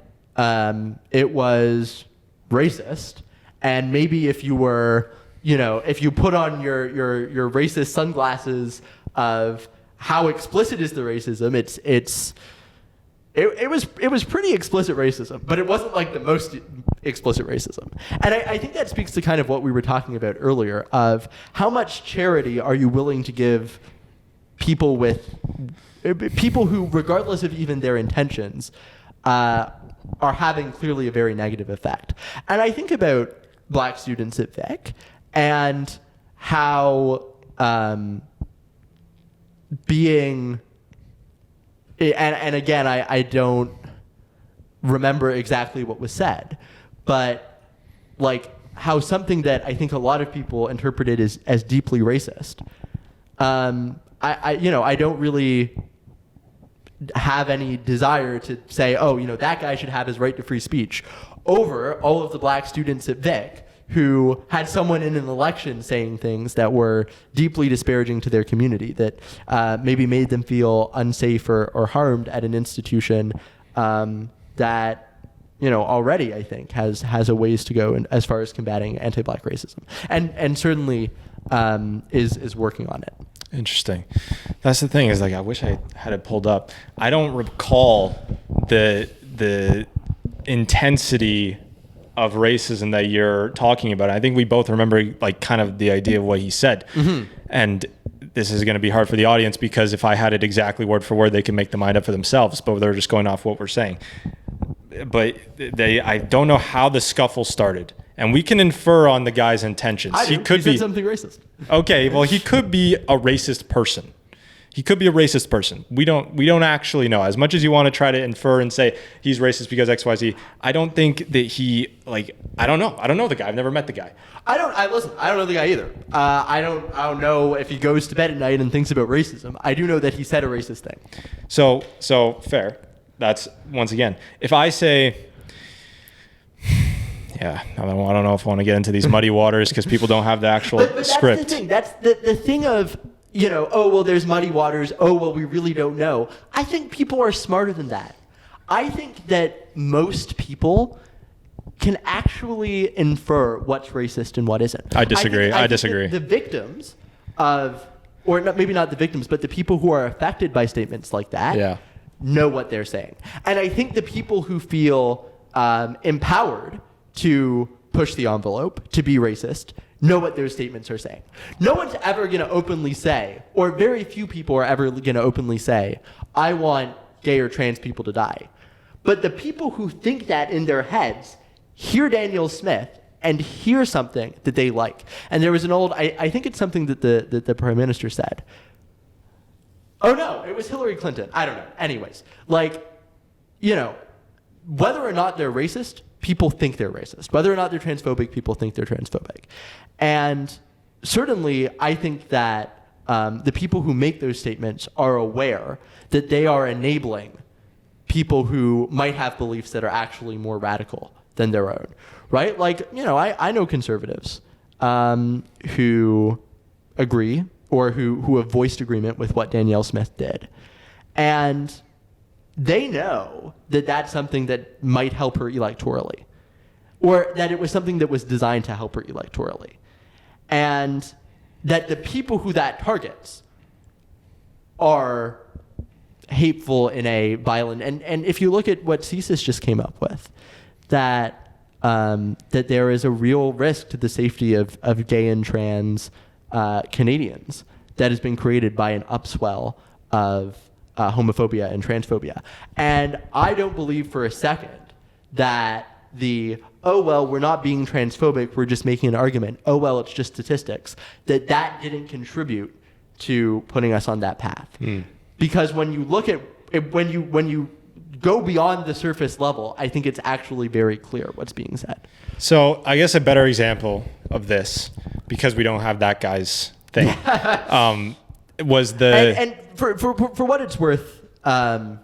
it was racist. And maybe if you were, you know, if you put on your racist sunglasses of how explicit is the racism, it was pretty explicit racism, but it wasn't like the most explicit racism. And I think that speaks to kind of what we were talking about earlier of how much charity are you willing to give people who, regardless of even their intentions, are having clearly a very negative effect. And I think about black students at Vic and how being, and again, I don't remember exactly what was said, but like how something that I think a lot of people interpreted as deeply racist. I don't really have any desire to say, oh, you know, that guy should have his right to free speech over all of the black students at Vic who had someone in an election saying things that were deeply disparaging to their community, that maybe made them feel unsafe or harmed at an institution that, you know, already I think has a ways to go as far as combating anti-black racism, and certainly is working on it. Interesting. That's the thing, is like I wish I had it pulled up. I don't recall the intensity of racism that you're talking about. I think we both remember like kind of the idea of what he said. Mm-hmm. And this is going to be hard for the audience because if I had it exactly word for word, they can make the mind up for themselves, but they're just going off what we're saying. But I don't know how the scuffle started. And we can infer on the guy's intentions. He said something racist. Okay, well, he could be a racist person. He could be a racist person. We don't actually know. As much as you want to try to infer and say he's racist because XYZ, I don't think that he, like, I don't know the guy. I've never met the guy. I don't know the guy either. I don't know if he goes to bed at night and thinks about racism. I do know that he said a racist thing. So fair. That's, once again, if I say, yeah, I don't know if I want to get into these muddy waters because people don't have the actual but script. That's the thing. That's the thing of, you know, oh, well, there's muddy waters. Oh, well, we really don't know. I think people are smarter than that. I think that most people can actually infer what's racist and what isn't. I disagree. I disagree. The victims of, or not, maybe not the victims, but the people who are affected by statements like that know what they're saying. And I think the people who feel empowered to push the envelope, to be racist, know what their statements are saying. No one's ever going to openly say, or very few people are ever going to openly say, I want gay or trans people to die. But the people who think that in their heads hear Danielle Smith and hear something that they like. And there was an old, I think it's something that the Prime Minister said. Oh no, it was Hillary Clinton. I don't know. Anyways, like, you know, whether or not they're racist, people think they're racist. Whether or not they're transphobic, people think they're transphobic. And certainly, I think that the people who make those statements are aware that they are enabling people who might have beliefs that are actually more radical than their own, right? Like, you know, I know conservatives who agree or who have voiced agreement with what Danielle Smith did. And they know that that's something that might help her electorally, or that it was something that was designed to help her electorally. And that the people who that targets are hateful in a violent, and if you look at what CSIS just came up with, that there is a real risk to the safety of gay and trans Canadians that has been created by an upswell of homophobia and transphobia. And I don't believe for a second that we're not being transphobic, we're just making an argument, it's just statistics, that didn't contribute to putting us on that path. Because when you look at it, when you go beyond the surface level, I think it's actually very clear what's being said. So I guess a better example of this, because we don't have that guy's thing, was the... And for what it's worth, well,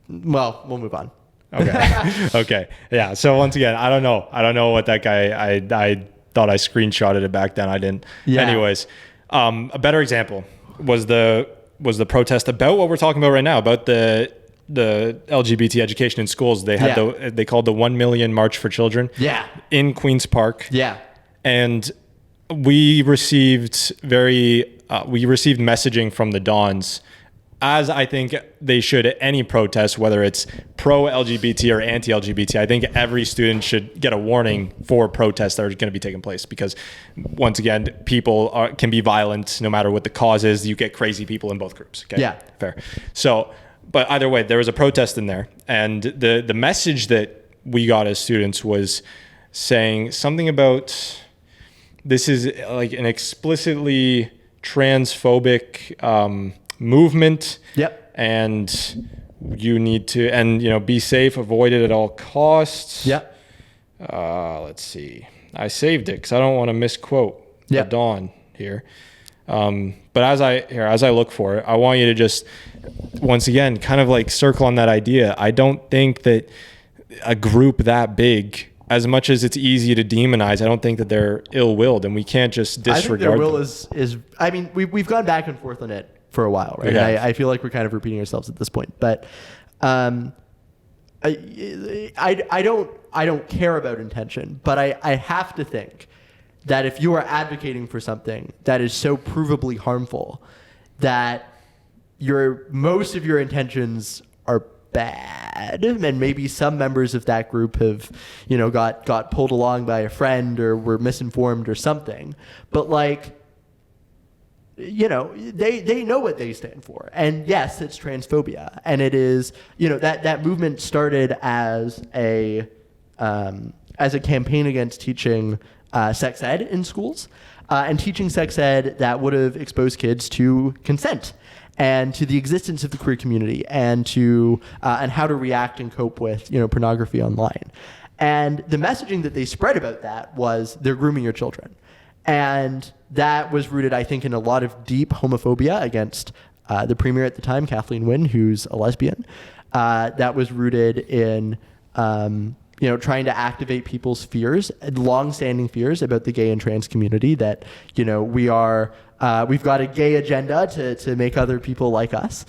we'll move on. Okay. Okay. Yeah. So once again, I don't know what that guy, I thought I screenshotted it back then. I didn't. Yeah. Anyways, a better example was the protest about what we're talking about right now, about the LGBT education in schools. They had they called the 1 Million March for Children. Yeah. In Queen's Park. Yeah. And we received messaging from the Dons, as I think they should at any protest, whether it's pro-LGBT or anti-LGBT. I think every student should get a warning for protests that are going to be taking place, because once again, people can be violent no matter what the cause is. You get crazy people in both groups. Okay? Yeah. Fair. So, but either way, there was a protest in there, and the message that we got as students was saying something about, this is like an explicitly transphobic movement. Yep. And you need to, be safe, avoid it at all costs. Yep. Let's see. I saved it because I don't want to misquote the Dawn here. But as I look for it, I want you to just, once again, kind of like circle on that idea. I don't think that a group that big, as much as it's easy to demonize, I don't think that they're ill-willed, and we can't just disregard I think their will them. is I mean, we've gone back and forth on it for a while, right? Yeah. I feel like we're kind of repeating ourselves at this point, but I don't care about intention, but I have to think that if you are advocating for something that is so provably harmful that most of your intentions are bad, and maybe some members of that group have, got pulled along by a friend or were misinformed or something, but they know what they stand for. And yes, it's transphobia. And it is, that movement started as a campaign against teaching sex ed in schools, and teaching sex ed that would have exposed kids to consent and to the existence of the queer community, and to and how to react and cope with pornography online. And the messaging that they spread about that was, they're grooming your children. And that was rooted, I think, in a lot of deep homophobia against the premier at the time, Kathleen Wynne, who's a lesbian. That was rooted in, trying to activate people's fears, long-standing fears about the gay and trans community, that, we've got a gay agenda to make other people like us.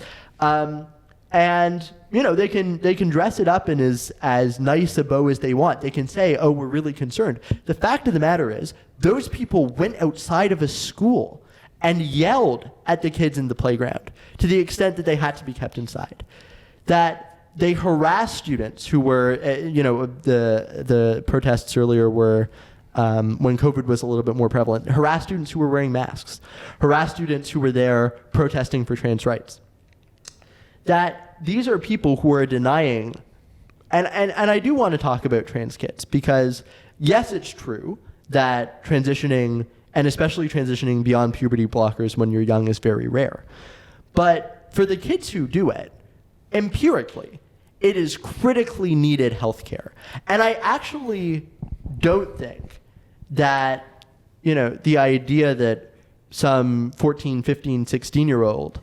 And they can dress it up in as nice a bow as they want. They can say, we're really concerned. The fact of the matter is, those people went outside of a school and yelled at the kids in the playground to the extent that they had to be kept inside. That they harassed students who were, the protests earlier were, when COVID was a little bit more prevalent, harassed students who were wearing masks, harassed students who were there protesting for trans rights. That these are people who are denying, and I do want to talk about trans kids, because yes, it's true that transitioning, and especially transitioning beyond puberty blockers when you're young, is very rare. But for the kids who do it, empirically, it is critically needed healthcare. And I actually don't think that, the idea that some 14, 15, 16-year-old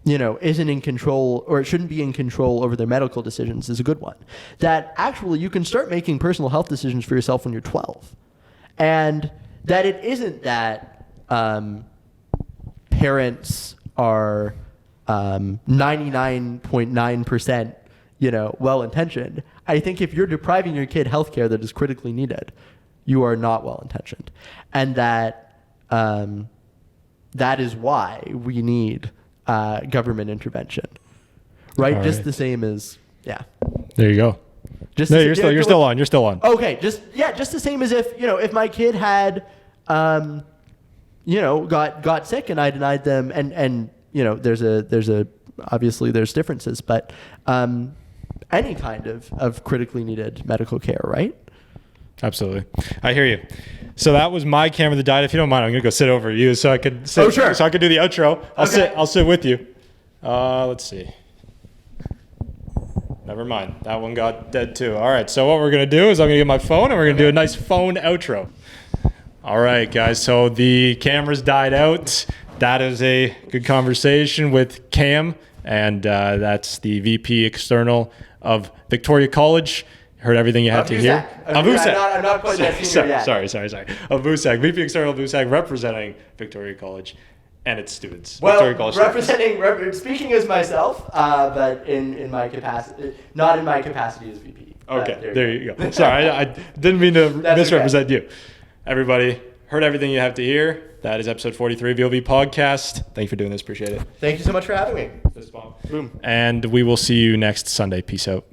isn't in control, or shouldn't be in control over their medical decisions, is a good one. That actually you can start making personal health decisions for yourself when you're 12. And that it isn't that parents are 99.9% well-intentioned. I think if you're depriving your kid healthcare that is critically needed, you are not well-intentioned. And that that is why we need government intervention, right? Just the same as, There you go. You're still on. Okay, just the same as if my kid had, got sick and I denied them, and obviously there's differences, but any kind of critically needed medical care, right? Absolutely. I hear you. So that was my camera that died. If you don't mind, I'm going to go sit over you so I could sit, so I could do the outro. I'll sit with you. Let's see. Never mind. That one got dead too. All right. So what we're going to do is I'm going to get my phone and we're going to do a nice phone outro. All right, guys. So the cameras died out. That is a good conversation with Cam, and that's the VP External of Victoria College. Heard everything you had to hear. VUSAC. I'm not quite that senior yet. Sorry. Of VUSAC, VP External of VUSAC, representing Victoria College and its students. Well, Victoria College speaking as myself, but in my capacity, not in my capacity as VP. Okay, there you go. Sorry, I didn't mean to misrepresent you. Everybody heard everything you have to hear. That is episode 43 of VoV Podcast. Thank you for doing this. Appreciate it. Thank you so much for having me. Boom. And we will see you next Sunday. Peace out.